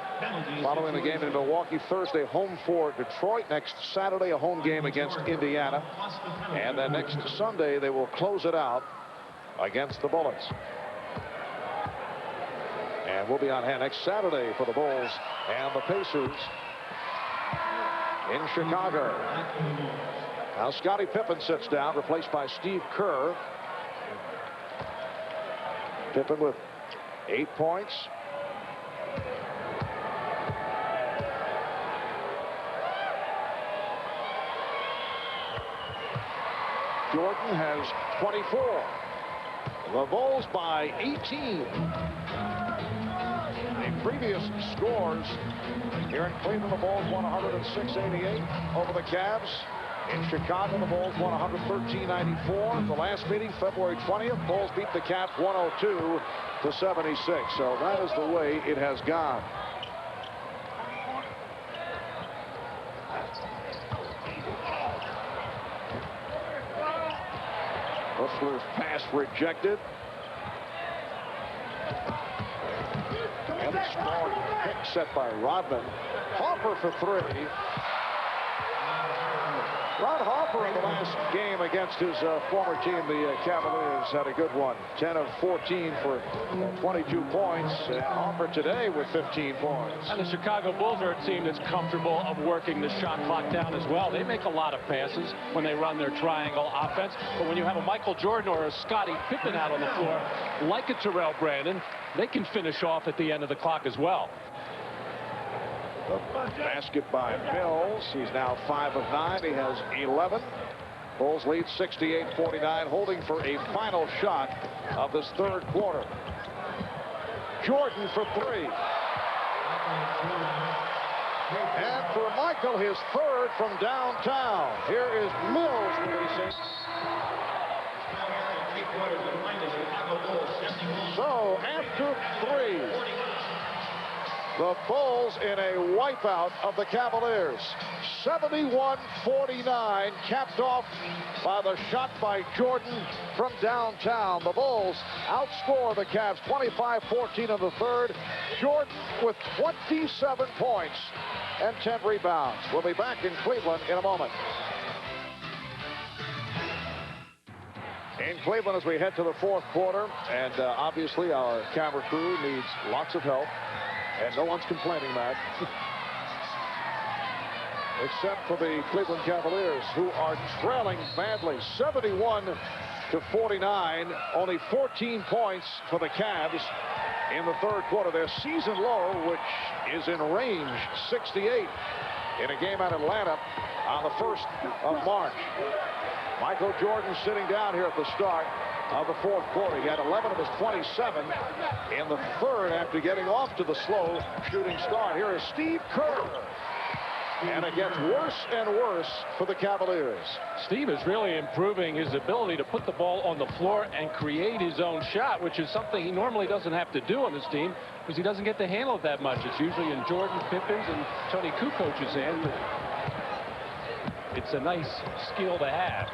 Following the game in Milwaukee Thursday, home for Detroit. Next Saturday, a home game against Indiana. And then next Sunday, they will close it out against the Bullets. And we'll be on hand next Saturday for the Bulls and the Pacers in Chicago. Now Scottie Pippen sits down, replaced by Steve Kerr. Pippen with 8 points. Jordan has 24. The Bulls by 18. The previous scores here in Cleveland, the Bulls won 106-88 over the Cavs. In Chicago, the Bulls won 113-94. The last meeting, February 20th, Bulls beat the Cavs 102-76. So that is the way it has gone. Hustler's pass rejected. And a strong pick set by Rodman. Harper for 3. Ron Harper in the last game against his former team, the Cavaliers, had a good one. 10 of 14 for 22 points. And Harper today with 15 points. And the Chicago Bulls are a team that's comfortable of working the shot clock down as well. They make a lot of passes when they run their triangle offense. But when you have a Michael Jordan or a Scottie Pippen out on the floor, like a Terrell Brandon, they can finish off at the end of the clock as well. The basket by Mills. He's now 5 of 9. He has 11. Bulls lead 68-49, holding for a final shot of this third quarter. Jordan for 3. And for Michael, his third from downtown. Here is Mills releasing. So after 3, the Bulls in a wipeout of the Cavaliers. 71-49, capped off by the shot by Jordan from downtown. The Bulls outscore the Cavs 25-14 in the third. Jordan with 27 points and 10 rebounds. We'll be back in Cleveland in a moment. In Cleveland as we head to the fourth quarter, and obviously our camera crew needs lots of help. And no one's complaining, Matt. Except for the Cleveland Cavaliers, who are trailing badly, 71-49. Only 14 points for the Cavs in the third quarter. Their season low, which is in range, 68, in a game at Atlanta on the 1st of March. Michael Jordan sitting down here at the start of the fourth quarter. He had 11 of his 27 in the third after getting off to the slow shooting start. Here is Steve Kerr. And it gets worse and worse for the Cavaliers. Steve is really improving his ability to put the ball on the floor and create his own shot, which is something he normally doesn't have to do on this team because he doesn't get to handle it that much. It's usually in Jordan, Pippen's, and Tony Kukoc's hands. But it's a nice skill to have.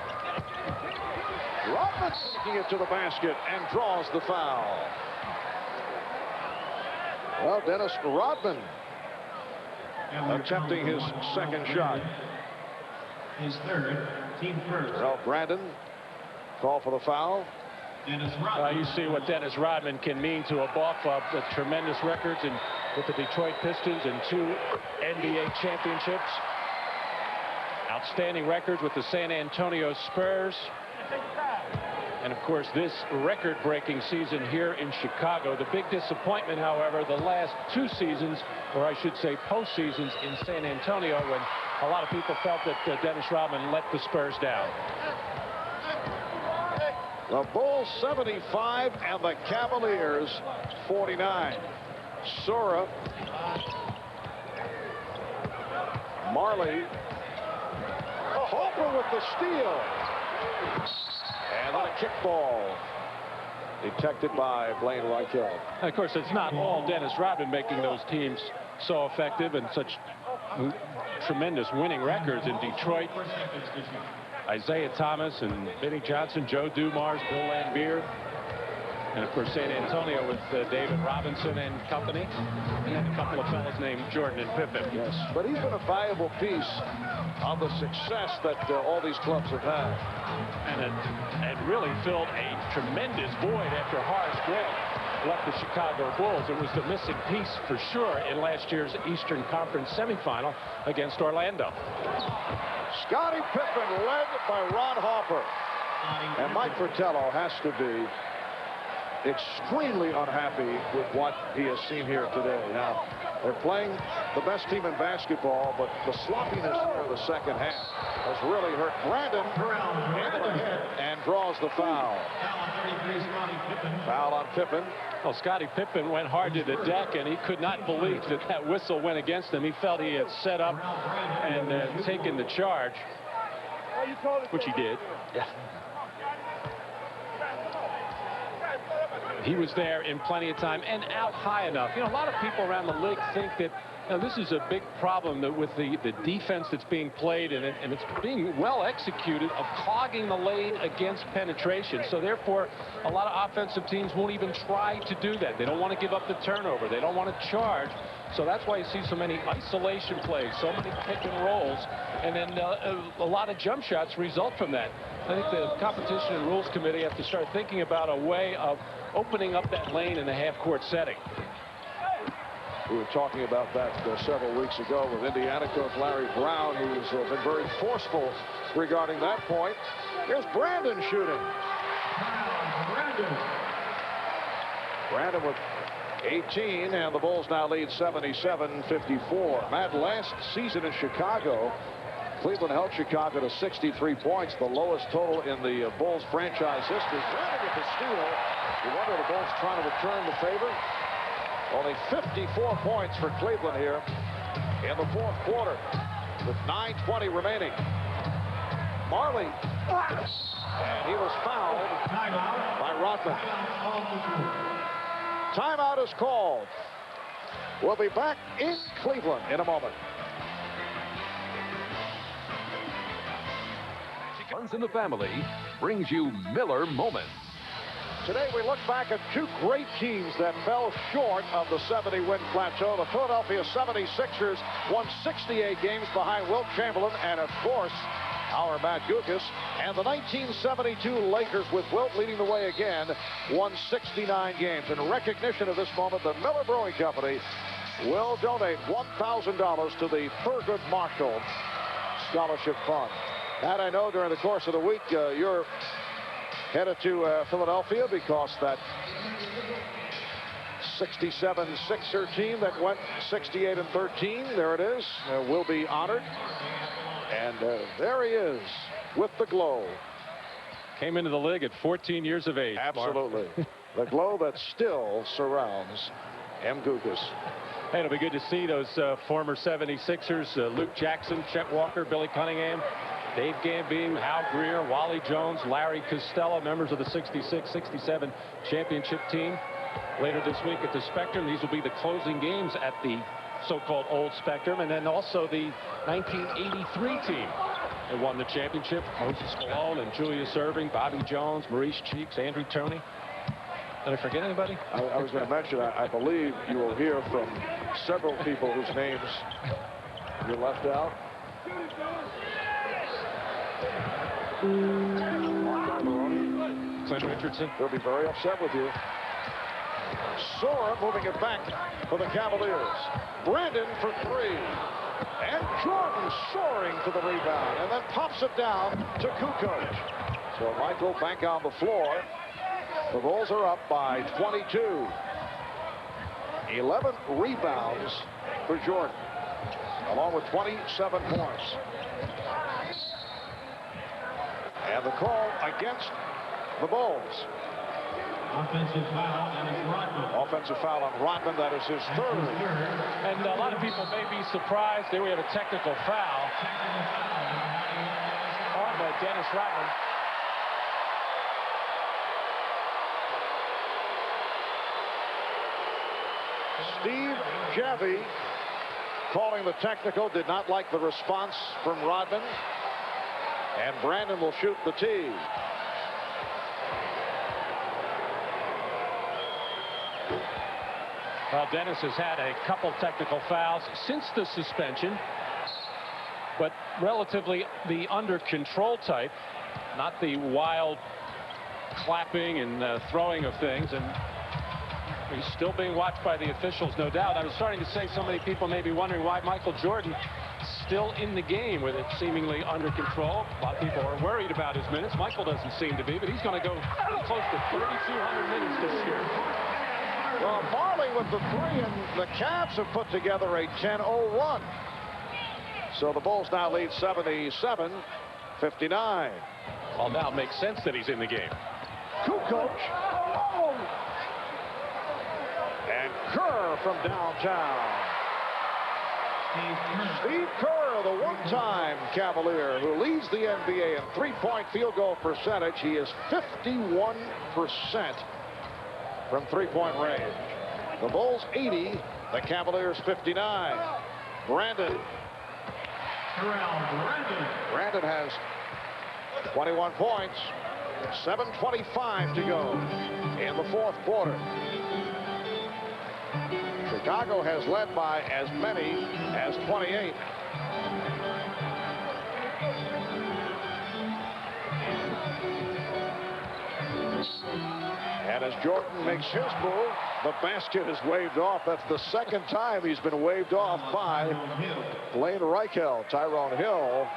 Rodman taking it to the basket and draws the foul. Well, Dennis Rodman attempting his second shot. His third, team first. Well, Brandon call for the foul. You see what Dennis Rodman can mean to a ball club with tremendous records and with the Detroit Pistons and 2 NBA championships. Outstanding records with the San Antonio Spurs. And, of course, this record-breaking season here in Chicago. The big disappointment, however, the last 2 seasons, or I should say postseasons in San Antonio, when a lot of people felt that Dennis Rodman let the Spurs down. The Bulls 75 and the Cavaliers 49. Sora. Marley. Harper with the steal. And then a kick ball. Detected by Blaine Reichel. Of course, it's not all Dennis Rodman making those teams so effective and such tremendous winning records in Detroit. Isaiah Thomas and Benny Johnson, Joe Dumars, Bill Laimbeer. And, of course, San Antonio with David Robinson and company. And then a couple of fellas named Jordan and Pippen. Yes, but he's been a valuable piece of the success that all these clubs have had. And really filled a tremendous void after Horace Grant left the Chicago Bulls. It was the missing piece for sure in last year's Eastern Conference semifinal against Orlando. Scottie Pippen led by Ron Harper. And Mike Fratello has to be extremely unhappy with what he has seen here today. Now, they're playing the best team in basketball, but the sloppiness here in the second half has really hurt. Brandon into the head and draws the foul. Foul on Pippen. Well, Scottie Pippen went hard to the deck, and he could not believe that that whistle went against him. He felt he had set up and taken the charge, which he did. Yeah. He was there in plenty of time and out high enough. You know, a lot of people around the league think that this is a big problem with the defense that's being played, and it's being well executed, of clogging the lane against penetration. So therefore, a lot of offensive teams won't even try to do that. They don't want to give up the turnover. They don't want to charge. So that's why you see so many isolation plays, so many pick and rolls, and then a lot of jump shots result from that. I think the Competition and Rules Committee have to start thinking about a way of opening up that lane in the half-court setting. We were talking about that several weeks ago with Indiana coach Larry Brown, who's been very forceful regarding that point. Here's Brandon shooting. Brandon with 18, and the Bulls now lead 77-54. Matt, last season in Chicago, Cleveland held Chicago to 63 points, the lowest total in the Bulls franchise history. Brandon with the steal. You wonder the Bulls trying to return the favor. Only 54 points for Cleveland here in the fourth quarter with 9:20 remaining. Marley, and he was fouled by Rodman. Timeout is called. We'll be back in Cleveland in a moment. Runs in the Family brings you Miller Moments. Today we look back at two great teams that fell short of the 70-win plateau. The Philadelphia 76ers won 68 games behind Wilt Chamberlain and, of course, our Matt Guokas. And the 1972 Lakers, with Wilt leading the way again, won 69 games. In recognition of this moment, the Miller Brewing Company will donate $1,000 to the Thurgood Marshall Scholarship Fund. Matt, I know during the course of the week you're headed to Philadelphia because that 67 Sixer team that went 68-13, there it is, will be honored. And there he is with the glow. Came into the league at 14 years of age. Absolutely. The glow that still surrounds M. Guokas. Hey, it'll be good to see those former 76ers, Luke Jackson, Chet Walker, Billy Cunningham, Dave Gambine, Hal Greer, Wally Jones, Larry Costello, members of the 66-67 championship team. Later this week at the Spectrum, these will be the closing games at the so-called old Spectrum, and then also the 1983 team that won the championship. Moses Malone and Julius Erving, Bobby Jones, Maurice Cheeks, Andrew Toney. Did I forget anybody? I was going to mention, I believe you will hear from several people whose names you left out. Clint Richardson. He'll be very upset with you. Sora moving it back for the Cavaliers. Brandon for three. And Jordan soaring to the rebound and then pops it down to Kukoc. So Michael back on the floor. The Bulls are up by 22. 11 rebounds for Jordan, along with 27 points. And the call against the Bulls. Offensive foul, and it's Rodman. Offensive foul on Rodman, that is his third. And a lot of people may be surprised. There we have a technical foul on by Dennis Rodman. Steve Javy calling the technical, did not like the response from Rodman. And Brandon will shoot the tee. Well, Dennis has had a couple technical fouls since the suspension, but relatively the under control type, not the wild clapping and throwing of things. And he's still being watched by the officials, no doubt. I was starting to say so many people may be wondering why Michael Jordan still in the game with it seemingly under control. A lot of people are worried about his minutes. Michael doesn't seem to be, but he's going to go close to 3,200 minutes this year. Well, Marley with the three, and the Cavs have put together a 10-0 run. So the Bulls now lead 77-59. Well, now it makes sense that he's in the game. Kukoc. Oh. And Kerr from downtown. Steve Kerr, the one-time Cavalier who leads the NBA in three-point field goal percentage. He is 51% from three-point range. The Bulls 80, the Cavaliers 59. Brandon. Brandon has 21 points. 7:25 to go in the fourth quarter. Chicago has led by as many as 28. And as Jordan makes his move, the basket is waved off. That's the second time he's been waved off by Blaine Reichel. Tyrone Hill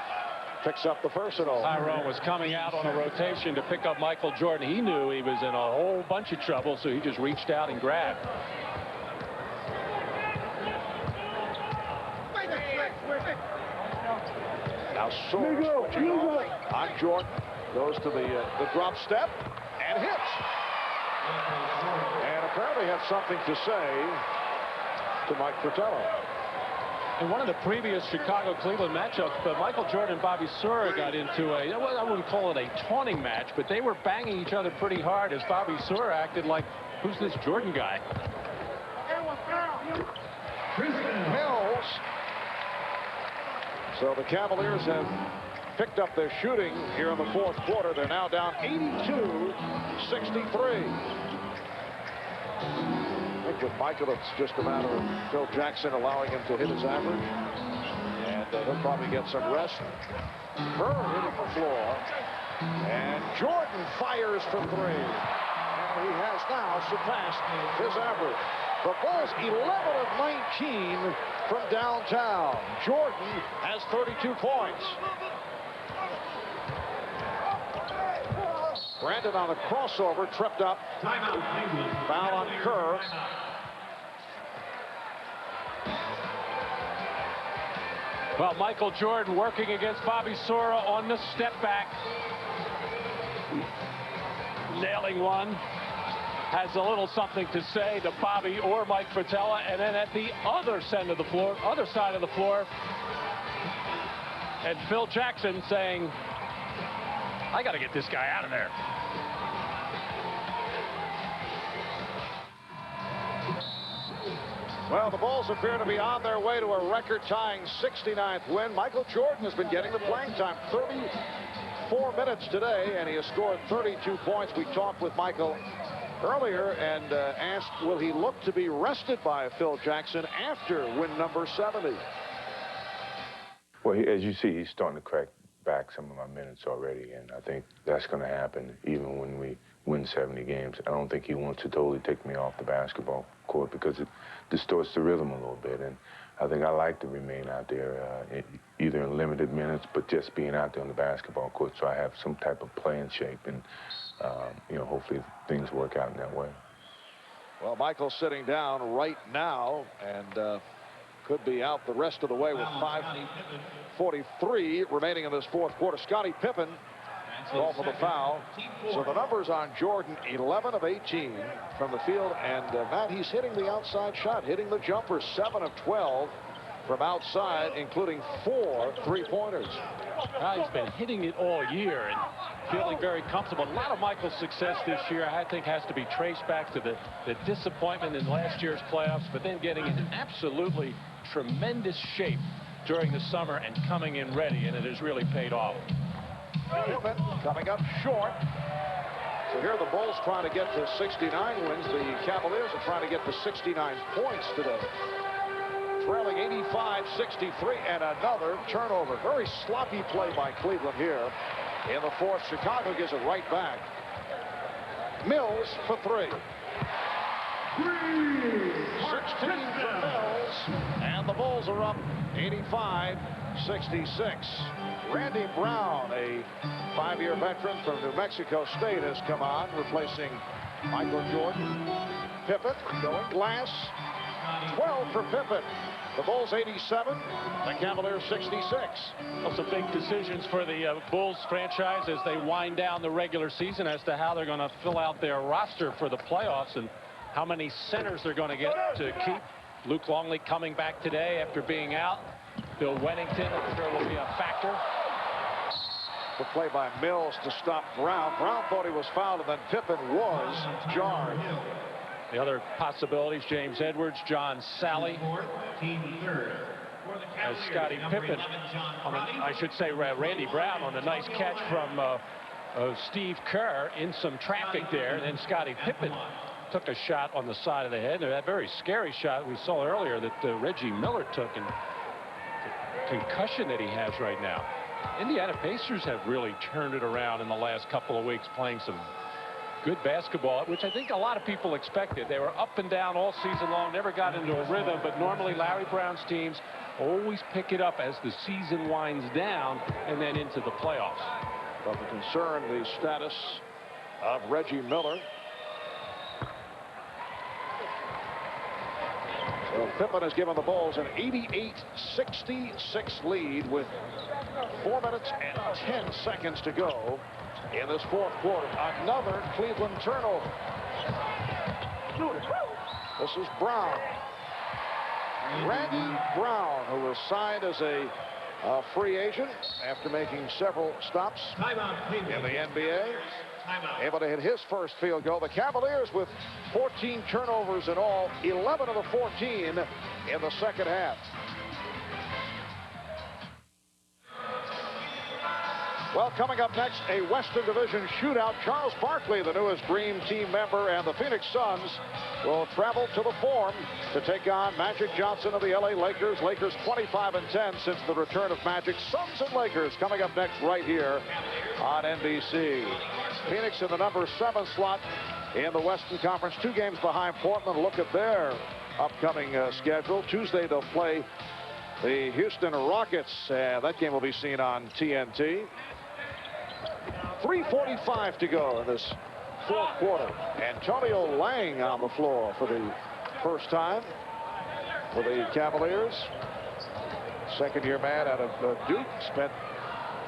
picks up the personal. Tyrone was coming out on a rotation to pick up Michael Jordan. He knew he was in a whole bunch of trouble, so he just reached out and grabbed. Now Soares switching on Jordan. Goes to the drop step and hits. And apparently had something to say to Mike Fratello. In one of the previous Chicago-Cleveland matchups, Michael Jordan and Bobby Sura got into a, I wouldn't call it a taunting match, but they were banging each other pretty hard as Bobby Sura acted like, who's this Jordan guy? Mills. So the Cavaliers have picked up their shooting here in the fourth quarter. They're now down 82-63. I think with Michael, it's just a matter of Phil Jackson allowing him to hit his average. And he'll probably get some rest. Burr hitting the floor. And Jordan fires for three. And he has now surpassed his average. The Bulls 11 of 19 from downtown. Jordan has 32 points. Brandon on a crossover, tripped up. Foul on Kerr. Well, Michael Jordan working against Bobby Sura on the step back. Nailing one. Has a little something to say to Bobby or Mike Fratello. And then at the other side of the floor, and Phil Jackson saying, I got to get this guy out of there. Well, the Bulls appear to be on their way to a record-tying 69th win. Michael Jordan has been getting the playing time, 34 minutes today, and he has scored 32 points. We talked with Michael earlier and asked, will he look to be rested by Phil Jackson after win number 70? Well, as you see, he's starting to crack back some of my minutes already, and I think that's going to happen even when we win 70 games. I don't think he wants to totally take me off the basketball court because it distorts the rhythm a little bit, and I think I like to remain out there either in limited minutes, but just being out there on the basketball court so I have some type of playing shape, and you know, hopefully things work out in that way. Well, Michael's sitting down right now and could be out the rest of the way with 5:43 remaining in this fourth quarter. Scottie Pippen called for the foul. So the numbers on Jordan, 11 of 18 from the field. And Matt, he's hitting the outside shot, hitting the jumper, 7 of 12 from outside, including 4 three-pointers. He's been hitting it all year and feeling very comfortable. A lot of Michael's success this year, I think, has to be traced back to the disappointment in last year's playoffs, but then getting in absolutely tremendous shape during the summer and coming in ready, and it has really paid off. Pippen coming up short. So here the Bulls trying to get to 69 wins. The Cavaliers are trying to get to 69 points today. Trailing 85-63, and another turnover. Very sloppy play by Cleveland here in the fourth. Chicago gives it right back. Mills for 3. 16 for Mills, and the Bulls are up 85-66. Randy Brown, a 5-year veteran from New Mexico State, has come on, replacing Michael Jordan. Pippen going glass. 12 for Pippen. The Bulls 87, the Cavaliers 66. Well, some big decisions for the Bulls franchise as they wind down the regular season as to how they're going to fill out their roster for the playoffs and how many centers they're going to get to keep. Luke Longley coming back today after being out. Bill Wennington, I'm sure, will be a factor. The play by Mills to stop Brown. Brown thought he was fouled, and then Pippen was jarred. The other possibilities, James Edwards, John Sally, as Scottie Pippen, I should say Randy Brown on a nice catch from Steve Kerr in some traffic there, and then Scottie Pippen took a shot on the side of the head. That very scary shot we saw earlier that Reggie Miller took, and the concussion that he has right now. Indiana Pacers have really turned it around in the last couple of weeks, playing some good basketball, which I think a lot of people expected. They were up and down all season long, never got into a rhythm, but normally Larry Brown's teams always pick it up as the season winds down and then into the playoffs. Of the concern, the status of Reggie Miller. So Pippen has given the Bulls an 88-66 lead with 4 minutes and 10 seconds to go in this fourth quarter. Another Cleveland turnover. This is Brown. Randy Brown, who was signed as a free agent after making several stops in the NBA. Able to hit his first field goal. The Cavaliers with 14 turnovers in all, 11 of the 14 in the second half. Well, coming up next, a Western Division shootout. Charles Barkley, the newest Dream Team member, and the Phoenix Suns will travel to the Forum to take on Magic Johnson of the LA Lakers. Lakers 25-10 since the return of Magic. Suns and Lakers coming up next right here on NBC. Phoenix in the number 7 slot in the Western Conference, 2 games behind Portland. Look at their upcoming schedule. Tuesday they'll play the Houston Rockets, and that game will be seen on TNT. 3:45 to go in this fourth quarter. Antonio Lang on the floor for the first time for the Cavaliers. Second-year man out of Duke. Spent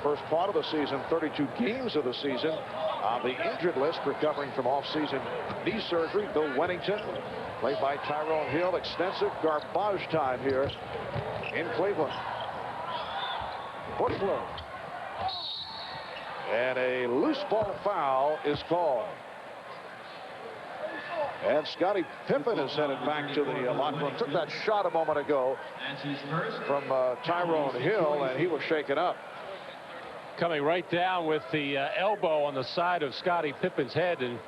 first part of the season, 32 games of the season on the injured list, recovering from off-season knee surgery. Bill Wennington, played by Tyrone Hill. Extensive garbage time here in Cleveland. Butler. And a loose ball foul is called. And Scottie Pippen is headed back to the locker room. Took that shot a moment ago from Tyrone Hill, and he was shaken up. Coming right down with the elbow on the side of Scottie Pippen's head, and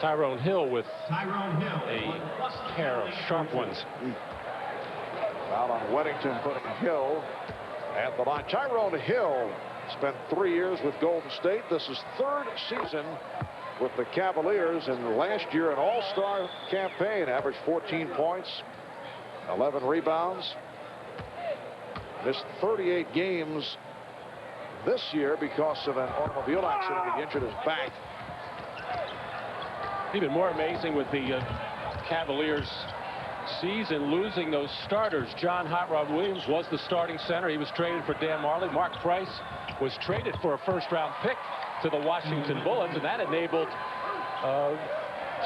Tyrone Hill with a pair of sharp ones. Foul on Wennington, putting Hill at the line. Tyrone Hill spent 3 years with Golden State. This is 3rd season with the Cavaliers, and last year an all-star campaign. Averaged 14 points, 11 rebounds. Missed 38 games this year because of an automobile accident. He injured his back. Even more amazing with the Cavaliers season, losing those starters. John Hot Rod Williams was the starting center. He was traded for Dan Marley. Mark Price was traded for a first-round pick to the Washington Bullets, and that enabled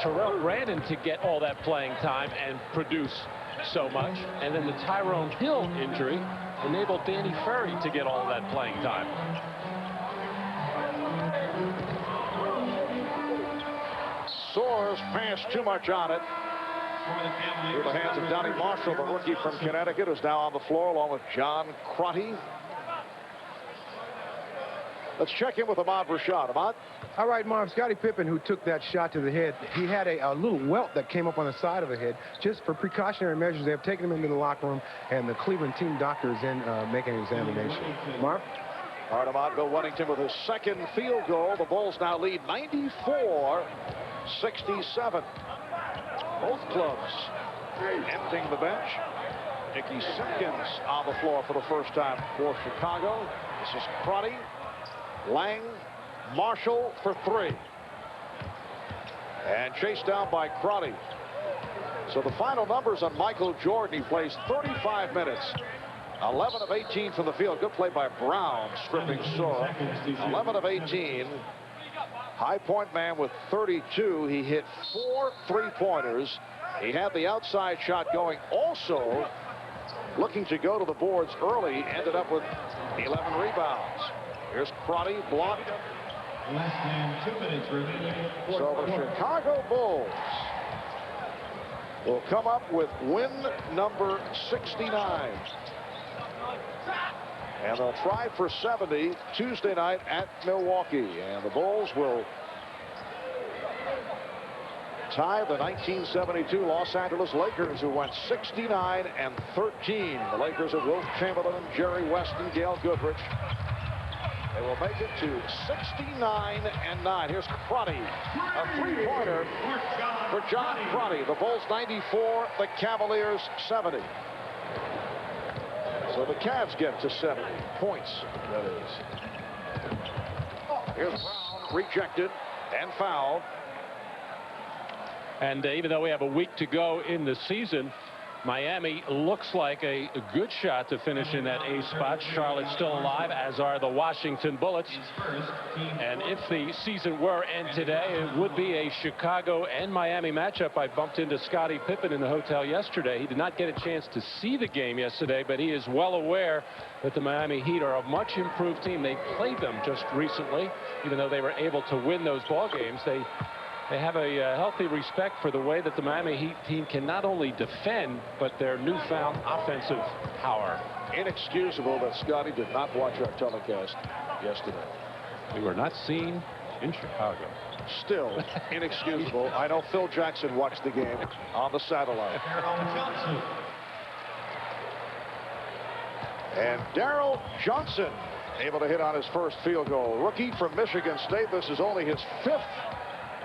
Terrell Brandon to get all that playing time and produce so much. And then the Tyrone Hill injury enabled Danny Ferry to get all of that playing time. Soares passed too much on it. Through the hands of Donnie Marshall, the rookie from Connecticut, who's now on the floor along with John Crotty. Let's check in with Ahmad Rashad. Ahmad? All right, Marv. Scottie Pippen, who took that shot to the head, he had a little welt that came up on the side of the head. Just for precautionary measures, they have taken him into the locker room, and the Cleveland team doctor is in making an examination. Marv? All right, Ahmad. Bill Wennington with his second field goal. The Bulls now lead 94-67. Both clubs emptying the bench. Nicky Simpkins on the floor for the first time for Chicago. This is Crotty, Lang, Marshall for 3. And chased down by Crotty. So the final numbers on Michael Jordan. He plays 35 minutes. 11 of 18 from the field. Good play by Brown, stripping Sora. 11 of 18. High point man with 32. He hit 4 3-pointers. He had the outside shot going. Also looking to go to the boards early. Ended up with 11 rebounds. Here's Crotty, blocked. Less than 2 minutes remaining. So the Chicago Bulls will come up with win number 69. And they'll try for 70 Tuesday night at Milwaukee. And the Bulls will tie the 1972 Los Angeles Lakers, who went 69-13. The Lakers of Wilt Chamberlain, Jerry West, and Gail Goodrich. They will make it to 69-9. Here's Crotty, a three-pointer for John Crotty. The Bulls 94, the Cavaliers 70. So the Cavs get to 70 points, that is. Here's Brown, rejected and fouled. And even though we have a week to go in the season, Miami looks like a good shot to finish in that A spot. Charlotte's still alive, as are the Washington Bullets. And if the season were end today, it would be a Chicago and Miami matchup. I bumped into Scottie Pippen in the hotel yesterday. He did not get a chance to see the game yesterday, but he is well aware that the Miami Heat are a much improved team. They played them just recently, even though they were able to win those ball games. They have a healthy respect for the way that the Miami Heat team can not only defend, but their newfound offensive power. Inexcusable that Scottie did not watch our telecast yesterday. We were not seen in Chicago. Still inexcusable. I know Phil Jackson watched the game on the satellite. And Darrell Johnson able to hit on his first field goal. Rookie from Michigan State. This is only his 5th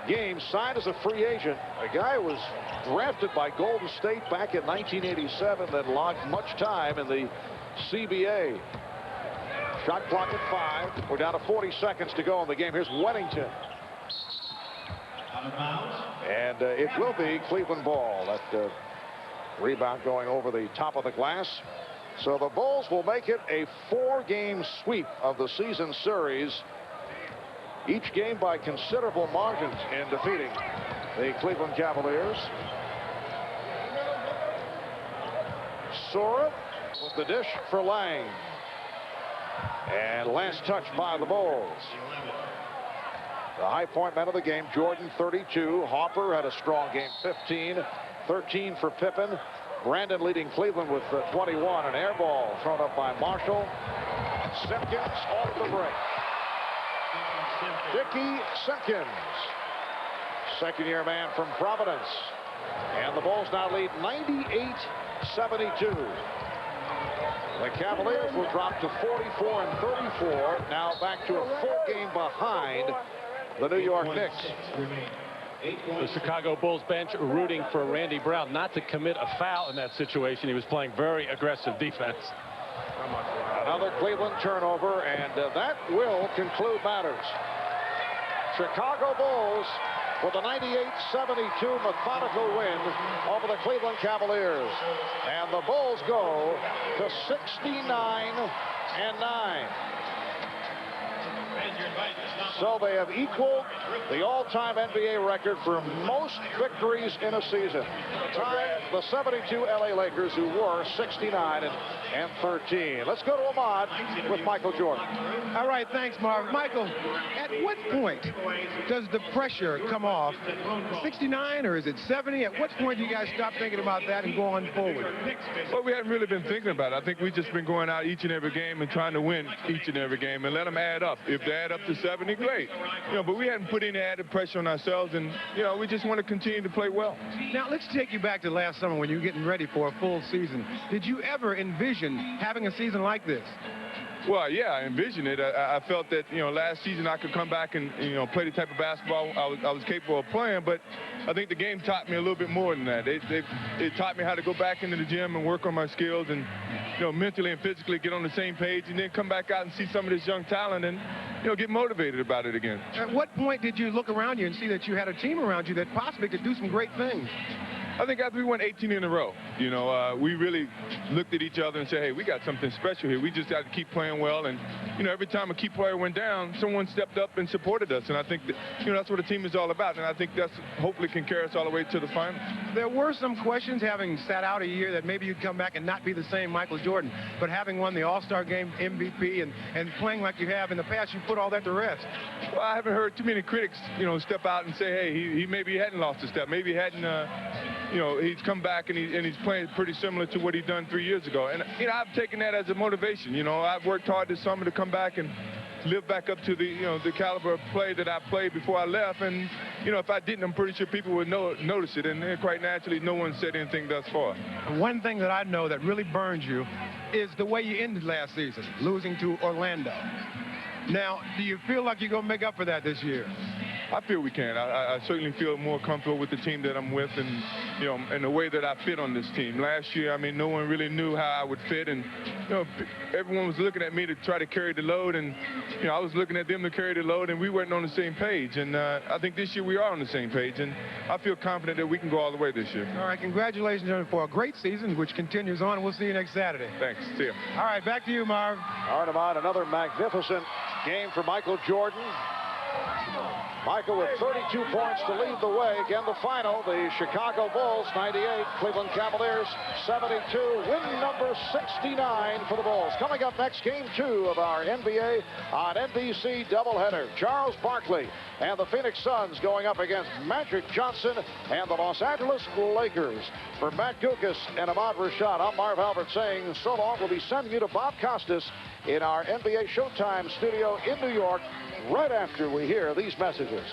game, signed as a free agent. A guy who was drafted by Golden State back in 1987, then logged much time in the CBA. Shot clock at 5. We're down to 40 seconds to go in the game. Here's Weddington. And it will be Cleveland ball. That rebound going over the top of the glass. So the Bulls will make it a 4-game sweep of the season series. Each game by considerable margins in defeating the Cleveland Cavaliers. Sora with the dish for Lang. And last touch by the Bulls. The high point man of the game, Jordan, 32. Harper had a strong game, 15. 13 for Pippen. Brandon leading Cleveland with 21. An air ball thrown up by Marshall. Simpkins off the break. Dickie Simpkins, second-year man from Providence. And the Bulls now lead 98-72. The Cavaliers will drop to 44-34. Now back to a full game behind the New York Knicks. The Chicago Bulls bench rooting for Randy Brown not to commit a foul in that situation. He was playing very aggressive defense. Another Cleveland turnover, and that will conclude matters. Chicago Bulls with a 98-72 methodical win over the Cleveland Cavaliers. And the Bulls go to 69-9. So they have equaled the all-time NBA record for most victories in a season. Tied the 72 LA Lakers, who were 69-13. Let's go to Ahmad with Michael Jordan. All right, thanks, Marv. Michael, at what point does the pressure come off? 69 or is it 70? At what point do you guys stop thinking about that and go on forward? Well, we haven't really been thinking about it. I think we've just been going out each and every game and trying to win each and every game and let them add up. If they add up to 70, great. But we hadn't put any added pressure on ourselves, and, we just want to continue to play well. Now, let's take you back to last summer when you were getting ready for a full season. Did you ever envision having a season like this? Well, yeah, I envisioned it. I felt that, last season I could come back and, play the type of basketball I was capable of playing, but I think the game taught me a little bit more than that. It taught me how to go back into the gym and work on my skills and, mentally and physically get on the same page and then come back out and see some of this young talent and, get motivated about it again. At what point did you look around you and see that you had a team around you that possibly could do some great things? I think after we won 18 in a row, we really looked at each other and said, hey, we got something special here. We just got to keep playing well. And, every time a key player went down, someone stepped up and supported us. And I think that, that's what a team is all about. And I think that's hopefully can carry us all the way to the final. There were some questions, having sat out a year, that maybe you'd come back and not be the same Michael Jordan. But having won the All-Star Game MVP and playing like you have in the past, you put all that to rest. Well, I haven't heard too many critics, step out and say, hey, he maybe hadn't lost a step. Maybe he hadn't you know, he's come back and he's playing pretty similar to what he done 3 years ago. And, you know, I've taken that as a motivation. You know, I've worked hard this summer to come back and live back up to the, you know, the caliber of play that I played before I left. And, you know, if I didn't, I'm pretty sure people would notice it. And quite naturally, no one said anything thus far. One thing that I know that really burns you is the way you ended last season, losing to Orlando. Now, do you feel like you're going to make up for that this year? I feel we can. I certainly feel more comfortable with the team that I'm with and, you know, and the way that I fit on this team. Last year, I mean, no one really knew how I would fit, and, you know, everyone was looking at me to try to carry the load, and, you know, I was looking at them to carry the load, and we weren't on the same page. And I think this year we are on the same page, and I feel confident that we can go all the way this year. All right, congratulations for a great season, which continues on. We'll see you next Saturday. Thanks. See you. All right, back to you, Marv. All right, Ahmad, another magnificent game for Michael Jordan. Michael with 32 points to lead the way. Again, the final, the Chicago Bulls 98, Cleveland Cavaliers 72. Win number 69 for the Bulls. Coming up next, game 2 of our NBA on NBC doubleheader. Charles Barkley and the Phoenix Suns going up against Magic Johnson and the Los Angeles Lakers. For Matt Gukas and Ahmad Rashad, I'm Marv Albert saying so long. We'll be sending you to Bob Costas in our NBA Showtime studio in New York right after we hear these messages.